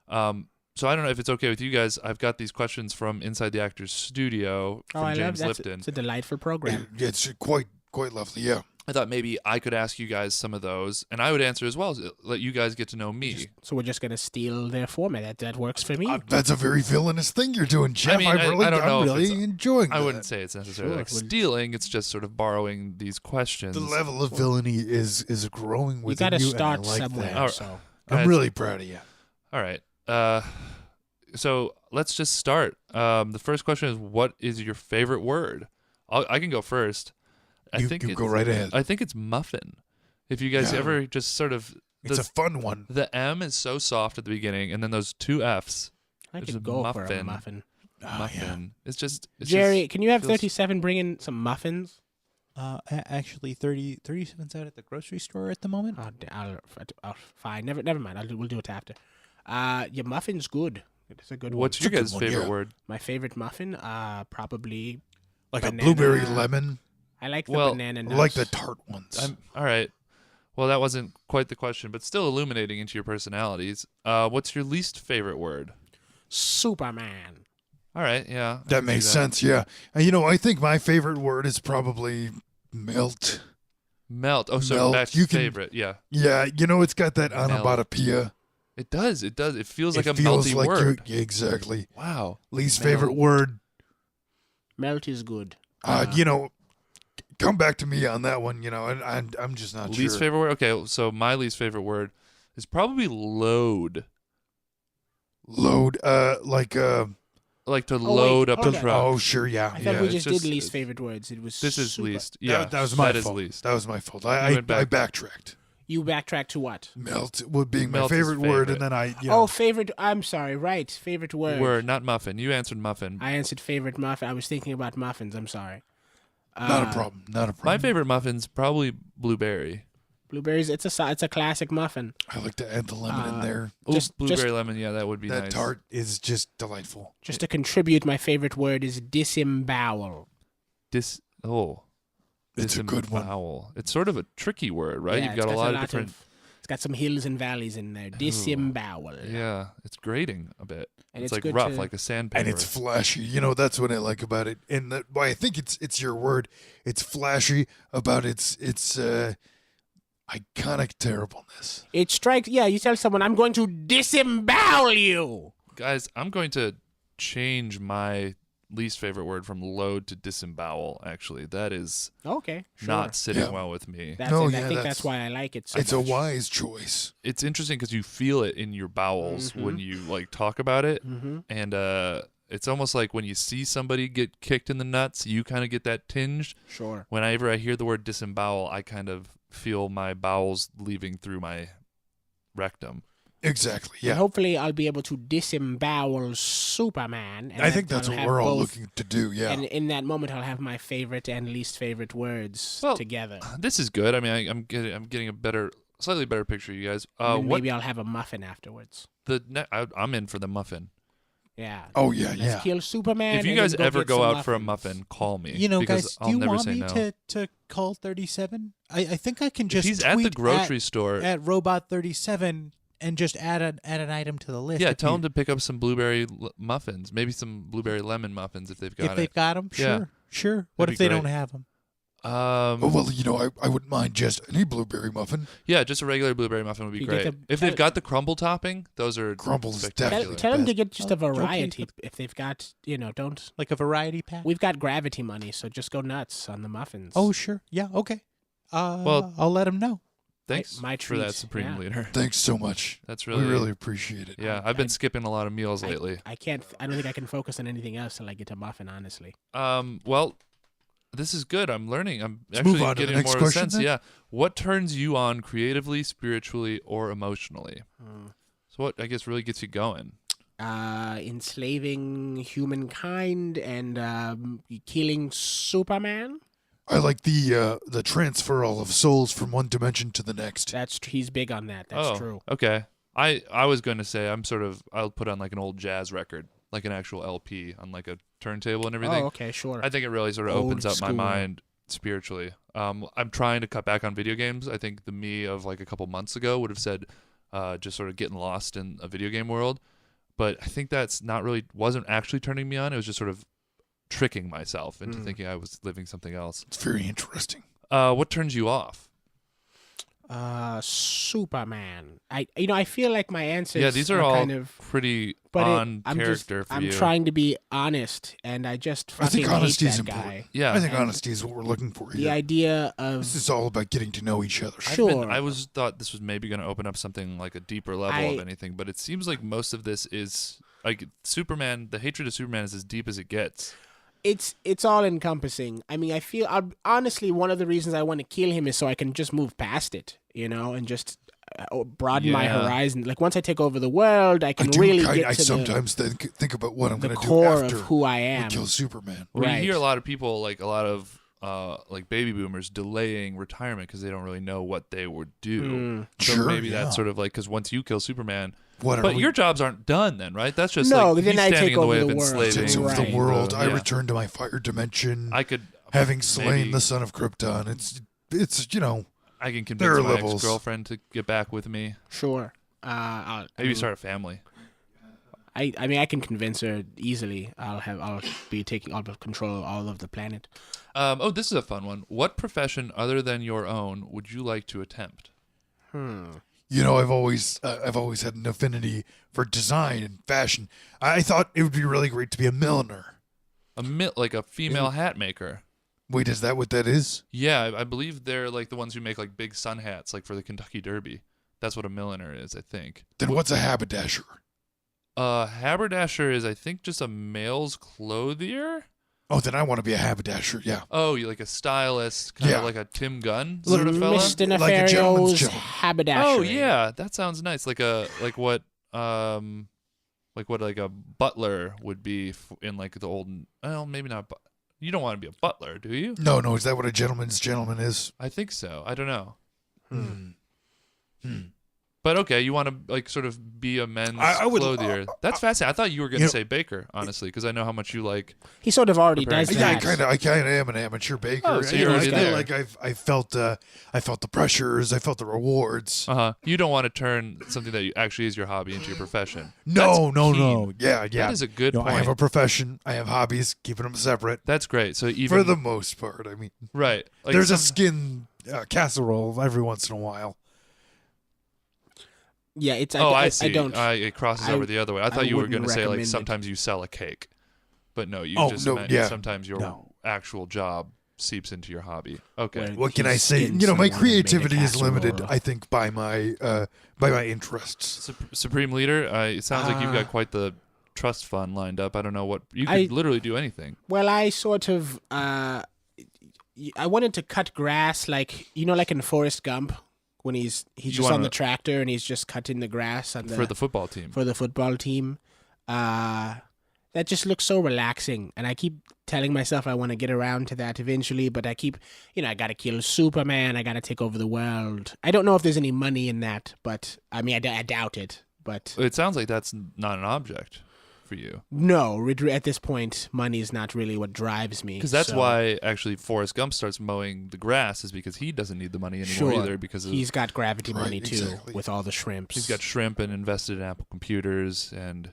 So I don't know if it's okay with you guys. I've got these questions from Inside the Actors Studio from James Lipton. It's a delightful program. It's quite lovely, yeah. I thought maybe I could ask you guys some of those, and I would answer as well, as let you guys get to know me. So we're just going to steal their format. That works for me. That's a very villainous thing you're doing, Jeff. I mean, I don't know I'm really enjoying that. I wouldn't say it's necessarily like stealing. It's just sort of borrowing these questions. The level of villainy is growing within you. You got to start like somewhere. That. So. I'm really proud of you. All right. So let's just start. The first question is, what is your favorite word? I can go first. You go right ahead. I think it's muffin. If you guys ever just sort of... It's a fun one. The M is so soft at the beginning, and then those two Fs. I could go for a muffin. Muffin. Yeah. It's Jerry, can you have 37 bring in some muffins? Actually, 37's out at the grocery store at the moment. Fine. Never mind. We'll do it after. Your muffin's good. It's a good one. What's your guys' favorite word? My favorite muffin? Probably like banana. A blueberry lemon. I like the banana nuts. I like the tart ones. All right. Well, that wasn't quite the question, but still illuminating into your personalities. What's your least favorite word? Superman. All right, yeah. That makes sense, yeah. I think my favorite word is probably melt. Melt. Oh, so melt. That's favorite, yeah. Yeah, it's got that onomatopoeia. It does. It feels like a melty word. Exactly. Wow. Least favorite word. Melt is good. Come back to me on that one, I'm just not sure. Least favorite word? Okay, so my least favorite word is probably load. Load, like to load up a truck. Oh, sure, yeah. I thought we just did least favorite words. It was This is least. Yeah, that was my fault. Is least. That was my fault. I backtracked. You backtracked to what? Melt would be my Melt favorite word, and then favorite. I'm sorry. Right, favorite word. Word, not muffin. You answered muffin. I answered favorite muffin. I was thinking about muffins. I'm sorry. Not a problem. My favorite muffin's probably blueberry. Blueberries. It's a classic muffin. I like to add the lemon in there. Blueberry lemon. Yeah, that would be nice. That tart is just delightful. Just to contribute, my favorite word is disembowel. It's a good one. It's sort of a tricky word, right? Yeah, you've got a lot of different. It's got some hills and valleys in there. Disembowel. Yeah, it's grating a bit. And it's like rough, like a sandpaper. And it's flashy. That's what I like about it. And I think it's your word. It's flashy about its iconic terribleness. It strikes. Yeah, you tell someone, "I'm going to disembowel you." Guys, I'm going to change my least favorite word from load to disembowel. Actually, that is not sitting well with me. I think that's why I like it so much. It's a wise choice. It's interesting because you feel it in your bowels when you talk about it, and it's almost like when you see somebody get kicked in the nuts, you kind of get that tinge. Sure. Whenever I hear the word disembowel, I kind of feel my bowels leaving through my rectum. Exactly, yeah. And hopefully I'll be able to disembowel Superman. And I think that's what we're all looking to do, yeah. And in that moment, I'll have my favorite and least favorite words together. This is good. I mean, I'm getting a slightly better picture of you guys. Maybe I'll have a muffin afterwards. I'm in for the muffin. Yeah. Oh, yeah, Let's kill Superman. If you guys ever go out for a muffin, call me. Guys, I'll do you never want say me no. to call 37? I think I can just if he's tweet at the grocery store at Robot 37 and just add an item to the list. Yeah, tell them to pick up some blueberry muffins, maybe some blueberry lemon muffins if they've got it. If they've got them, sure. What if they don't have them? I wouldn't mind just any blueberry muffin. Yeah, just a regular blueberry muffin would be great. If they've got the crumble topping, those are crumbles. Tell them to get just a variety. If they've got, don't like a variety pack. We've got gravity money, so just go nuts on the muffins. Oh sure, yeah, okay. I'll let them know. Thanks for that, Supreme Leader. Thanks so much. We really appreciate it. Yeah, I've been skipping a lot of meals lately. I don't think I can focus on anything else till I get to muffin, honestly. Well, This is good. I'm learning. I'm Let's move actually on to the getting next more of a question, sense. then. Yeah. What turns you on creatively, spiritually, or emotionally? So what, I guess, really gets you going? Enslaving humankind and killing Superman. I like the transferal of souls from one dimension to the next. He's big on that. That's true. Okay. I was going to say I'll put on like an old jazz record, like an actual LP on like a turntable and everything. Oh, okay, sure. I think it really sort of Old opens up my school. mind spiritually. I'm trying to cut back on video games. I think the me of like a couple months ago would have said just sort of getting lost in a video game world. But I think that's wasn't actually turning me on. It was just sort of tricking myself into thinking I was living something else. It's very interesting. What turns you off? Superman. I feel like my answers. Yeah, these are all kind of pretty but on character for you. I'm trying to be honest, and I just I fucking think honesty hate is that important. guy. Yeah. I think And honesty is what we're looking for The here. idea of This is all about getting to know each other. Sure. I thought this was maybe going to open up something like a deeper level of anything, but it seems like most of this is like Superman. The hatred of Superman is as deep as it gets. it's all encompassing. I mean, I feel honestly one of the reasons I want to kill him is so I can just move past it, and just broaden my Yeah. horizon. Like once I take over the world, I I can do. really get I to sometimes think about what I'm the going to do core after of who I we am. kill Superman. Well, Right. you hear a lot of people, like a lot of like baby boomers, delaying retirement because they don't really know what they would do. So Sure, maybe yeah. that's sort of like because once you kill Superman, What are but we- your jobs aren't done then, right? That's just No, like then he's I standing take in the way over of the world. enslaving takes over Right. the world. I yeah. return to my fire dimension. I could having slain maybe- the son of Krypton. It's I can There convince are my levels. ex-girlfriend to get back with me. Sure. Maybe start a family. I mean, I can convince her easily. I'll be taking all of control of all of the planet. This is a fun one. What profession other than your own would you like to attempt? I've always had an affinity for design and fashion. I thought it would be really great to be a milliner. Like a female hat maker. Wait, is that what that is? Yeah, I believe they're like the ones who make like big sun hats, like for the Kentucky Derby. That's what a milliner is, I think. Then what's a haberdasher? Haberdasher is, I think, just a male's clothier. Oh, then I want to be a haberdasher. Yeah. Oh, you like a stylist, kind Yeah. of like a Tim Gunn sort of fella. Mr. Like a gentleman's Nefario's gentleman. haberdashery. Oh yeah, that sounds nice. Like what a butler would be in like the old. Well, maybe not. You don't want to be a butler, do you? No. Is that what a gentleman's gentleman is? I think so. I don't know. But okay, you want to like sort of be a men's I would- clothier. That's fascinating. I thought you were going to say baker, honestly, because I know how much you like. He sort of already Preparing. does Yeah, that. I kind of am an amateur baker. Oh, so You you're know, I already feel there. like I felt the pressures. I felt the rewards. You don't want to turn something that actually is your hobby into your profession. No. That's keen. Yeah. That is a good I point. have a profession. I have hobbies. Keeping them separate That's great. So even for the most part. I mean, right, like there's a skin casserole every once in a while. Yeah, it's. I see. I don't. It crosses over the other way. I thought you were going wouldn't to say like recommend it. sometimes you sell a cake, but no, you Oh, just no, meant yeah. sometimes your No. actual job seeps into your hobby. Okay. Where What can he I say? skinned My someone and made a creativity is limited. casserole. I think by my interests. Supreme Leader, it sounds like you've got quite the trust fund lined up. I don't know what you could literally do anything. Well, I sort of. I wanted to cut grass, like like in Forrest Gump, when he's just on wanna- the tractor and he's just cutting the grass For the football team. for the football team. That just looks so relaxing, and I keep telling myself I want to get around to that eventually. But I keep, I got to kill Superman. I got to take over the world. I don't know if there's any money in that, but I mean, I doubt it. But It sounds like that's not an object for you. no, at this point, money is not really what drives me. Because that's so- why actually Forrest Gump starts mowing the grass, is because he doesn't need the money anymore Sure. either, because He's got gravity Right, money too, exactly. with all the shrimps. he's got shrimp and invested in Apple computers, and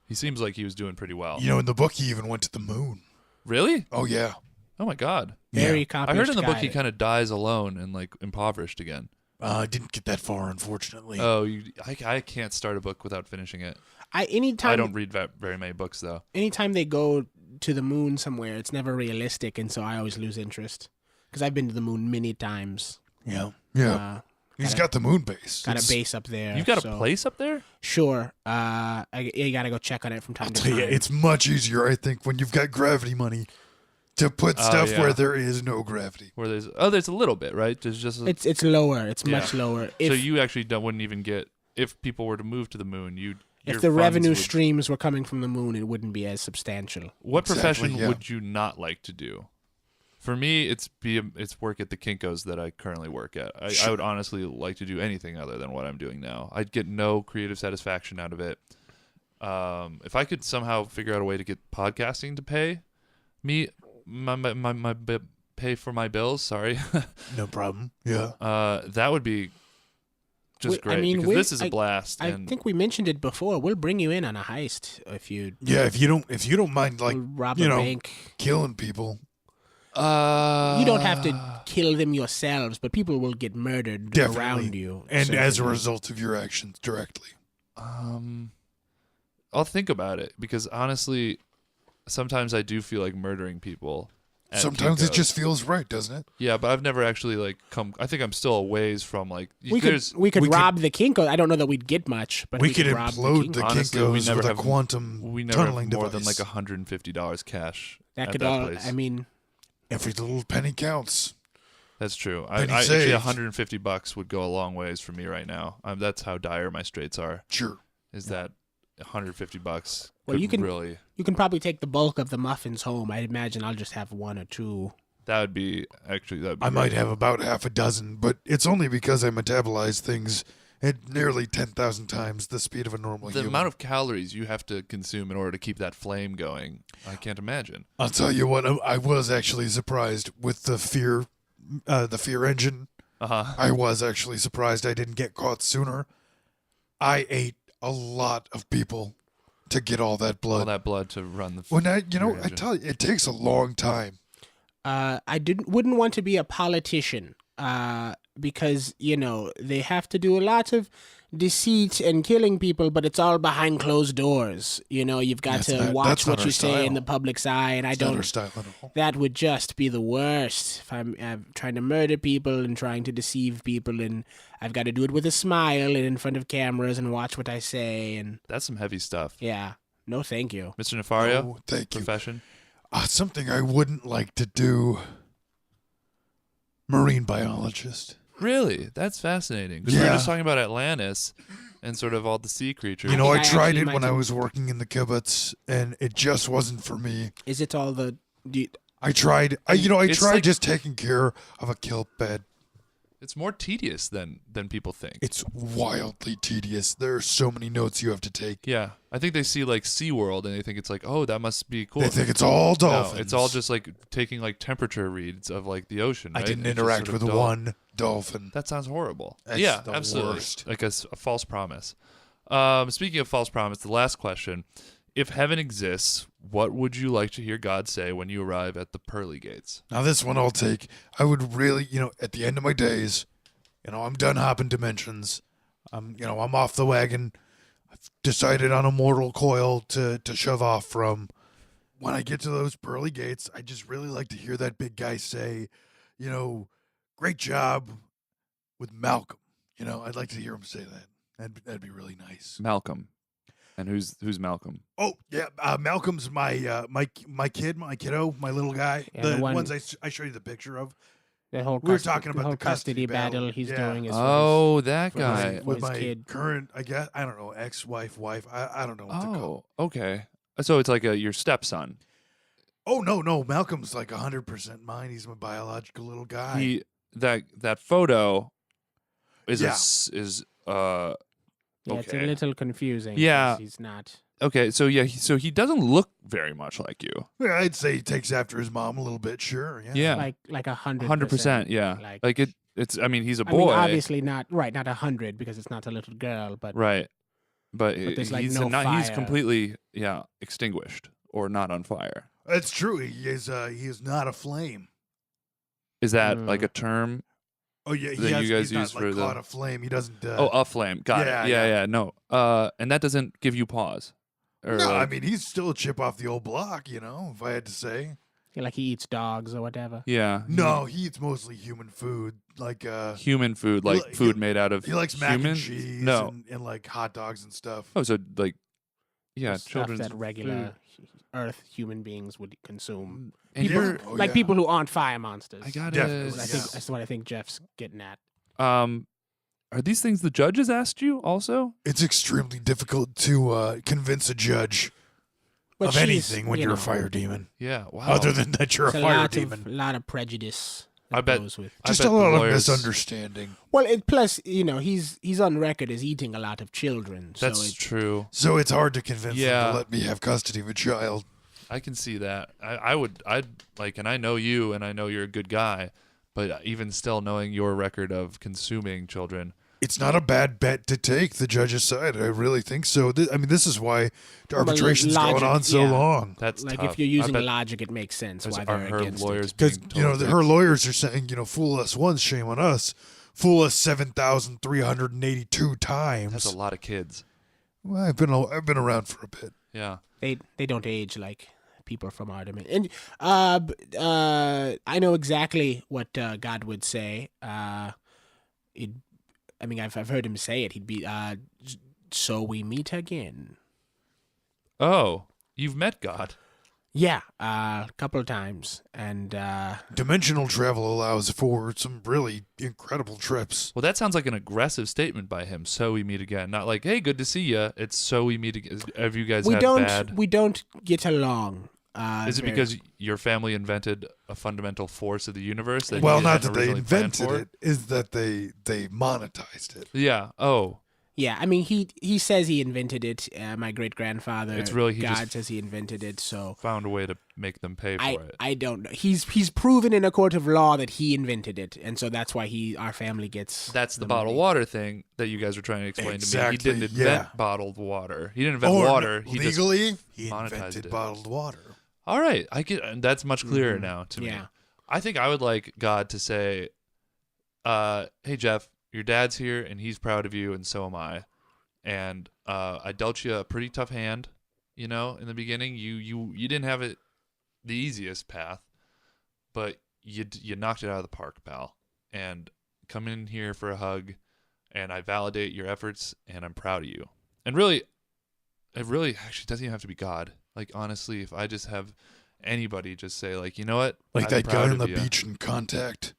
he seems like he was doing pretty well. In the book, he even went to the moon. Really? Oh yeah. Oh my God. very Yeah. accomplished I heard in the book guy. he kind of dies alone and like impoverished again. I didn't get that far, unfortunately. Oh, I can't start a book without finishing it. Anytime I don't read very many books though. anytime they go to the moon somewhere, it's never realistic, and so I always lose interest. Because I've been to the moon many times. Yeah. He's gotta- got the moon base. Got a It's- base up there. You've got a so- place up there? Sure. You gotta go check on it from time to Tell time. you, it's much easier, I think, when you've got gravity money. to put Oh, stuff yeah. where there is no gravity. Where there's a little bit, right? There's just It's lower. It's Yeah. much lower. so If you actually wouldn't even get if people were to move to the moon. Your if the funds revenue would- streams were coming from the moon, it wouldn't be as substantial. What Exactly, profession yeah. would you not like to do? For me, it's work at the Kinko's that I currently work at. I would honestly like to do anything other than what I'm doing now. I'd get no creative satisfaction out of it. If I could somehow figure out a way to get podcasting to pay me pay for my bills, sorry, No problem. Yeah. that would be just I great mean, because this is a blast. I and think we mentioned it before. We'll bring you in on a heist if you Yeah, if you don't mind, like, we'll rob you a know, bank. killing people. You don't have to kill them yourselves, but people will get murdered Definitely. around you. And as a certainly. result of your actions directly. I'll think about it because honestly, sometimes I do feel like murdering people. at Sometimes it Kinko's. just feels right, doesn't it? Yeah, but I've never actually like come. I think I'm still a ways from like. we could there's rob the Kinko. I don't know that we'd get much, but We we could rob implode the Kinko. Honestly, we Kinko's never with a have- quantum we never have tunneling more device. than like $150 cash. That at could that all. place. I mean, Every little penny counts. That's true. Penny I actually saved. $150 would go a long ways for me right now. That's how dire my straits are. Sure. Is that $150? Well, you can- really. you can probably take the bulk of the muffins home. I imagine I'll just have one or two. That would be actually. That'd be I might great. have about half a dozen, but it's only because I metabolize things at nearly 10,000 times the speed of a normal The human. amount of calories you have to consume in order to keep that flame going. I can't imagine. I'll tell you what, I was actually surprised with the fear engine. I was actually surprised I didn't get caught sooner. I ate a lot of people to get all that blood. All that blood to run the. When I fear engine. tell you, it takes a long time. I wouldn't want to be a politician because, they have to do a lot of deceit and killing people, but it's all behind closed doors. You've got That's to not- watch that's not what our you say style. in the public's eye, and I It's not don't. our style at all. That would just be the worst if I'm trying to murder people and trying to deceive people, and I've got to do it with a smile and in front of cameras and watch what I say, and That's some heavy stuff. yeah, no thank you. Mr. Nefario, Oh, thank you. profession. Something I wouldn't like to do. Marine biologist. Really? That's fascinating. Because we were Yeah. just talking about Atlantis and sort of all the sea creatures. You know, I think I tried actually it might when I do- was working in the kibbutz, and it just wasn't for me. Is it all the? I tried. I It's tried like- just taking care of a kilt bed. It's more tedious than people think. It's wildly tedious. There are so many notes you have to take. Yeah. I think they see like SeaWorld and they think it's like, oh, that must be cool. They think it's all No, dolphins. it's all just like taking like temperature reads of like the ocean. I Right? didn't It's just interact sort of with dull. one dolphin. That sounds horrible. That's yeah, the absolutely. worst. Like a false promise. Speaking of false promise, the last question. If heaven exists, what would you like to hear God say when you arrive at the pearly gates? Now this one I'll take. I would really, at the end of my days, I'm done hopping dimensions. I'm off the wagon. I've decided on a mortal coil to shove off from. When I get to those pearly gates, I just really like to hear that big guy say, great job with Malcolm. I'd like to hear him say that. That'd be really nice. Malcolm. And who's Malcolm? Oh yeah, Malcolm's my kiddo, my little guy. Yeah, the the one- ones I showed you the picture of. The whole We were talking about whole the custody battle battle. he's Yeah. doing is Oh, that for guy. his- with his my kid. current, I guess, I don't know, ex-wife, wife. I don't know what to call. Oh, okay. So it's like your stepson. Oh no, Malcolm's like 100% mine. He's my biological little guy. That photo is Yeah. is Yeah, it's a Okay. little confusing. 'cause Yeah. he's not. okay. So yeah, so he doesn't look very much like you. Yeah, I'd say he takes after his mom a little bit. Sure. Yeah. Yeah. Like 100%. 100%. Yeah. Like it's. I mean, he's a I mean, boy, obviously not 100 because it's not a little girl, but right? But, there's, like, he's no he's fire. completely extinguished or not on fire. That's true. He is not a flame. Is that Mm. like a term? Oh yeah, That you guys he's not, use like, for the- caught a flame. He doesn't. Oh, a flame. Got yeah, it. Yeah. No. And that doesn't give you pause. Or no, I like- mean he's still a chip off the old block. If I had to say. like he eats dogs or whatever. yeah. No, he eats mostly human food, like Human food, like li- food he- made out of he likes mac human? and cheese No. and like hot dogs and stuff. Oh, so like, yeah, Stuff children's that regular food. Earth human beings would consume. And you're People who aren't fire monsters. I got Definitely. That's what I think Jeff's getting at. Are these things the judges asked you also? It's extremely difficult to convince a judge But of she's, anything when you you're a know, fire demon. Yeah. Wow. Other than that you're a There's fire demon. a lot of prejudice. I bet- goes with. Just bet a the lot of lawyers- misunderstanding. Well, plus he's on record as eating a lot of children. That's so true. So it's hard to convince Yeah. them to let me have custody of a child. I can see that. I'd like, and I know you, and I know you're a good guy, but even still, knowing your record of consuming children, It's not a bad bet to take the judge's side. I really think so. This is why arbitration's logic, going on so yeah. long. that's like tough. if you're I using bet logic, it makes sense why are they're her against lawyers it. Because being told her lawyers are saying, fool us once, shame on us. Fool us 7,382 times. That's a lot of kids. Well, I've been around for a bit. Yeah. They don't age like people from our dimension. And I know exactly what God would say. I've heard him say it. He'd be so we meet again. Oh, you've met God. Yeah, a couple of times, and Dimensional travel allows for some really incredible trips. Well, that sounds like an aggressive statement by him. So we meet again. Not like, hey, good to see you. It's so we meet again. Have you guys had bad? we don't get along. Is it because your family invented a fundamental force of the universe? That Well, you not hadn't that they originally planned invented for? it, is that they monetized it. Yeah. Oh, Yeah, I mean he says he invented it. My great grandfather. It's really- he God just- says he invented it. So found a way to make them pay for it. I don't know. He's proven in a court of law that he invented it, and so that's why our family gets. That's the bottled money. water thing that you guys were trying to explain to me. He Exactly, didn't invent yeah. bottled water. He didn't invent Or water. He just legally, he monetized invented it. bottled water. All right, I get, and that's much clearer now to me. Yeah. I think I would like God to say, "Hey Jeff, your dad's here, and he's proud of you, and so am I. And I dealt you a pretty tough hand, in the beginning. You didn't have it the easiest path, but you knocked it out of the park, pal. And come in here for a hug, and I validate your efforts, and I'm proud of you. And really, it really actually doesn't even have to be God. Like, honestly, if I just have anybody just say, like, you know what? Like I'm that guy proud on the of you. beach in Contact.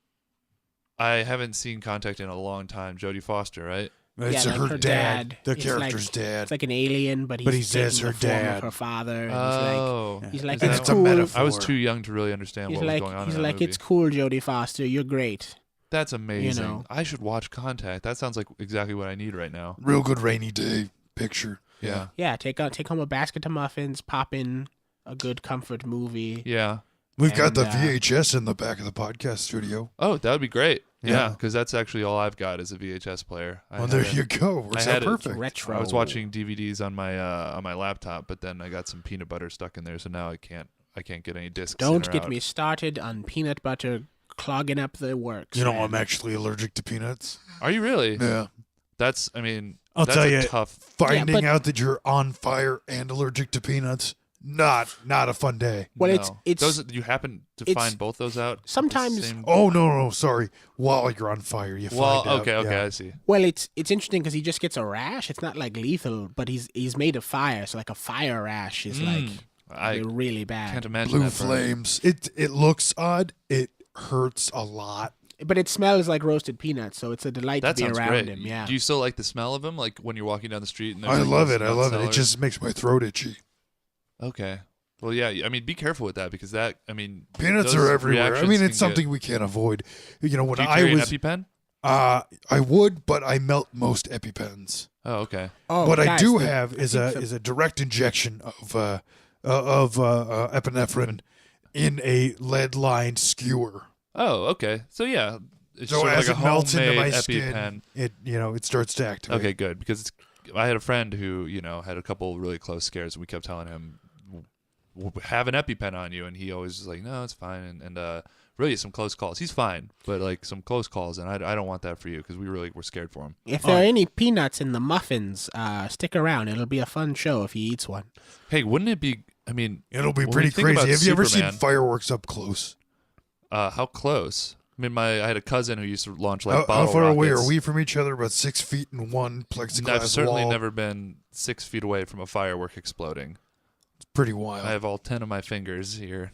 I haven't seen Contact in a long time. Jodie Foster, right? It's like her her dad. dad. The It's character's like, dad. It's like an alien, but he's as taking her the form dad. of her father. And Oh. he's like, And it's it's a cool. metaphor. I was too young to really understand He's what like, was going on he's in that like, movie. it's cool, Jodie Foster. You're great. That's amazing. know. I should watch Contact. That sounds like exactly what I need right now. Real good rainy day picture. Yeah. Yeah, take home a basket of muffins, pop in a good comfort movie. Yeah. We've got the And, VHS in the back of the podcast studio. Oh, that would be great. Yeah, Yeah. because that's actually all I've got is a VHS player. Well, there you go. Works I had out it. perfect. Retro. I was watching DVDs on my laptop, but then I got some peanut butter stuck in there, so now I can't get any discs. in Don't or get out. me started on peanut butter clogging up the works. You know, man. I'm actually allergic to peanuts. Are you really? Yeah. That's. I mean, I'll that's tell a you, tough. finding but- out that you're on fire and allergic to peanuts, not a fun day. Well, no. it's those. You happen to it's- find both those out. at the sometimes- same- Oh, no, sorry. While you're on fire, you Well, find out. okay, Yeah. I see. Well, it's interesting because he just gets a rash. It's not like lethal, but he's made of fire, so like a fire rash is like I really bad. can't imagine Blue that burn. flames. It looks odd. It hurts a lot. But it smells like roasted peanuts, so it's a delight That to be sounds around great. him. Yeah. Do you still like the smell of them? Like when you're walking down the street and there's I like love those it. I love it. It nut just makes my throat itchy. Okay. Well, yeah. I mean, be careful with that because that. I mean, Peanuts those are everywhere. I reactions mean, can it's something we can't avoid. You know, when Do you I carry was, an EpiPen? I would, but I melt most EpiPens. Oh, okay. Oh, What I guys, do the- have is think a direct injection of epinephrine in a lead-lined skewer. Oh, okay. So yeah, it's So sort of as like a it melts into homemade my EpiPen. skin, it starts to activate. Okay, good because I had a friend who had a couple really close scares, and we kept telling him have an EpiPen on you, and he always was like, no, it's fine, and really some close calls. He's fine, but like some close calls, and I don't want that for you because we really were scared for him. If there are any peanuts in the muffins, stick around. It'll be a fun show if he eats one. Hey, wouldn't it be? I mean, It'll be when we pretty think crazy. about Have you ever seen Superman- fireworks up close? How close? I mean, I had a cousin who used to launch like How bottle far away rockets. are we from each other? About 6 feet in one plexiglass I've certainly wall. never been 6 feet away from a firework exploding. It's pretty wild. I have all 10 of my fingers here,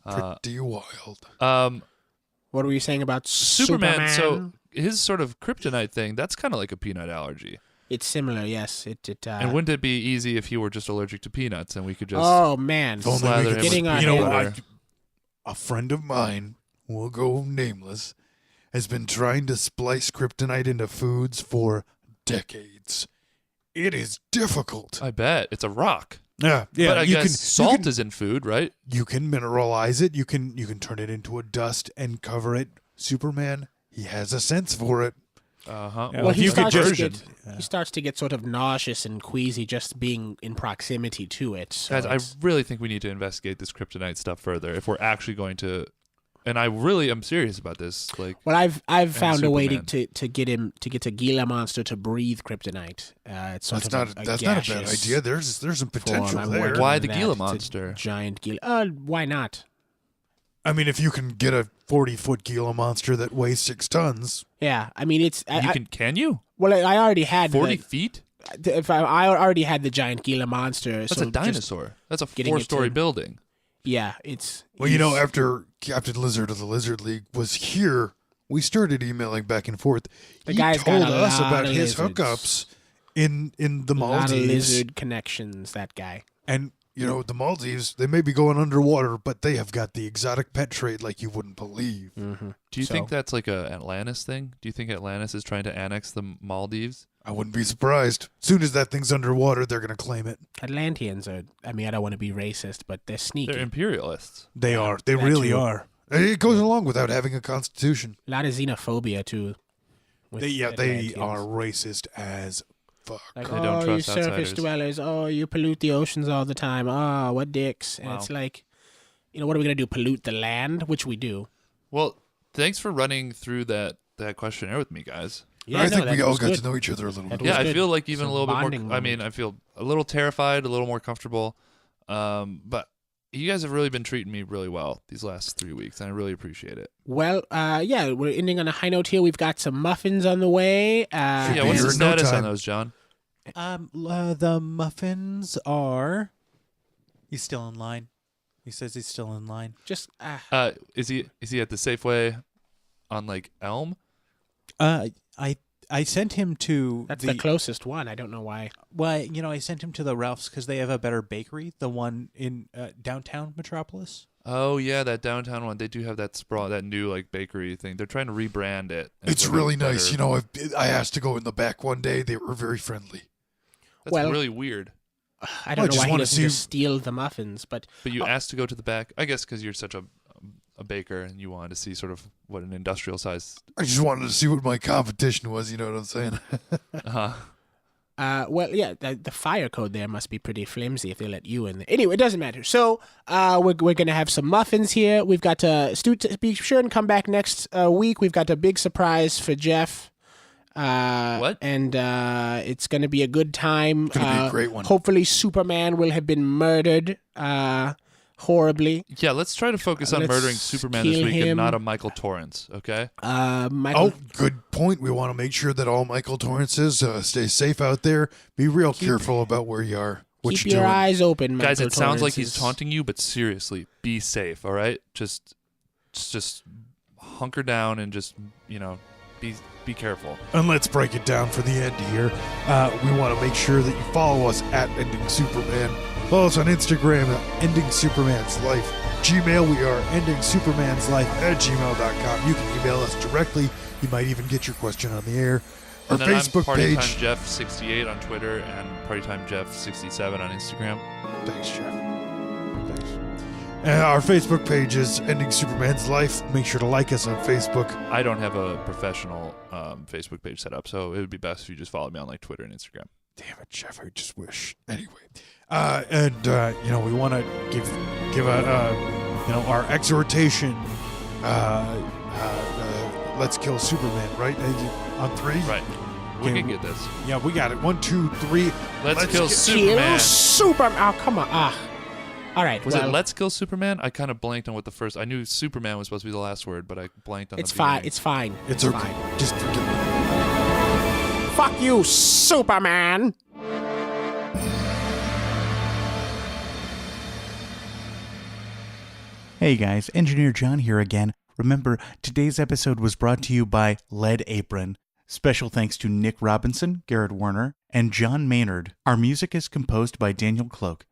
Pretty wild. What were you saying about Superman? Superman? So his sort of kryptonite thing, that's kind of like a peanut allergy. It's similar, yes. And wouldn't it be easy if he were just allergic to peanuts and we could just Oh man, slather him getting with our peanut You know, butter? a friend of mine, we'll go nameless, has been trying to splice kryptonite into foods for decades. It is difficult. I bet it's a rock. Yeah. But I you guess can, salt you can, is in food, right? You can mineralize it. You can turn it into a dust and cover it. Superman, he has a sense for it. Uh-huh. Yeah, Well, if he you could starts, just- he starts to get sort of nauseous and queasy just being in proximity to it. So Guys, I it's- really think we need to investigate this kryptonite stuff further if we're actually going to. And I really am serious about this. Like, well, I've found a way Superman. to get a Gila monster to breathe kryptonite. It's sort That's of not a bad gaseous idea. There's some potential form. I'm there. working Why on the that. Gila It's a monster? giant Gila. Why not? I mean, if you can get a 40-foot Gila monster that weighs 6 tons, Yeah, I mean it's. can you? Well, I already had 40 feet? If I already had the giant Gila monster. That's so a just- dinosaur. That's a getting it 4-story to- building. Yeah, it's. well, you know, he's- after Captain Lizard of the Lizard League was here, we started emailing back and forth. The He guy's got told a us lot about of his lizards. hookups in the a lot of Maldives. lizard connections. That guy. And, you know, the Maldives, they may be going underwater, but they have got the exotic pet trade like you wouldn't believe. Mm-hmm. Do you think that's like a Atlantis thing? Do you think Atlantis is trying to annex the Maldives? I wouldn't be surprised. Soon as that thing's underwater, they're going to claim it. Atlanteans are? I mean, I don't want to be racist, but they're sneaky. They're imperialists. They are. They that really too. are. It goes along without having a constitution. A lot of xenophobia too. with They Atlanteans. are racist as fuck. Like, They don't oh, you trust surface outsiders. dwellers. Oh, you pollute the oceans all the time. Oh, what dicks. And Wow. it's like, what are we going to do? Pollute the land? Which we do. Well, thanks for running through that questionnaire with me, guys. Yeah, I think that we all was got good. to know each other a little That bit. was Yeah, I good. feel like even Some a little bit more. bonding I mean, moment. I feel a little terrified, a little more comfortable. But you guys have really been treating me really well these last 3 weeks, and I really appreciate it. Well, yeah, we're ending on a high note here. We've got some muffins on the way. Yeah, be what's here the in no status on time. those, John? The muffins are. He's still in line. He says he's still in line. Just Is he at the Safeway on like Elm? I sent him to that's the closest one. I don't know why. Well, I sent him to the Ralph's because they have a better bakery, the one in downtown Metropolis. Oh yeah, that downtown one. They do have that new like bakery thing. They're trying to rebrand it. as It's a really better- nice. You know, I asked to go in the back one day. They were very friendly. That's Well- really weird. I don't know just why he wanna doesn't see- just steal the muffins, but But you asked to go to the back. I guess because you're such a baker and you wanted to see sort of what an industrial size. I just wanted to see what my competition was. You know what I'm saying? well, yeah, the fire code there must be pretty flimsy if they let you in there. Anyway, it doesn't matter. So, we're gonna have some muffins here. We've got Stu. Be sure and come back next week. We've got a big surprise for Jeff. What? And it's gonna be a good time. Gonna be a great one. Hopefully, Superman will have been murdered horribly. Yeah, let's try to focus on Let's murdering Superman this kill week him. and not a Michael Torrance. Okay. Michael. Oh, good point. We want to make sure that all Michael Torrances stay safe out there. Be real careful about where you are. What Keep you're your doing. eyes open, Guys, Michael it sounds like he's Torrances. taunting you, but seriously, be safe. All right, just hunker down and just be careful. And let's break it down for the end here. We want to make sure that you follow us at Ending Superman. Follow us on Instagram at Ending Superman's Life. Gmail, we are endingsupermanslife@gmail.com. You can email us directly. You might even get your question on the air. Our And then Facebook I'm page. PartyTimeJeff68 on Twitter and PartyTimeJeff67 on Instagram. Thanks, Jeff. Thanks. And our Facebook page is Ending Superman's Life. Make sure to like us on Facebook. I don't have a professional Facebook page set up, so it would be best if you just followed me on like Twitter and Instagram. Damn it, Jeff! I just wish. Anyway, we want to give our exhortation. Let's kill Superman, right? On 3. Right. We Okay, can get this. Yeah, we got it. 1, 2, 3. Let's kill Kill Superman. Superman. Oh, come on. All right. Was well, it Let's Kill Superman? I kind of blanked on what the first. I knew Superman was supposed to be the last word, but I blanked on It's the fine. beginning. It's fine. It's It's okay. fine. Just forget it. Fuck you, Superman. Hey guys, Engineer John here again. Remember, today's episode was brought to you by Lead Apron. Special thanks to Nick Robinson, Garrett Warner, and John Maynard. Our music is composed by Daniel Cloak.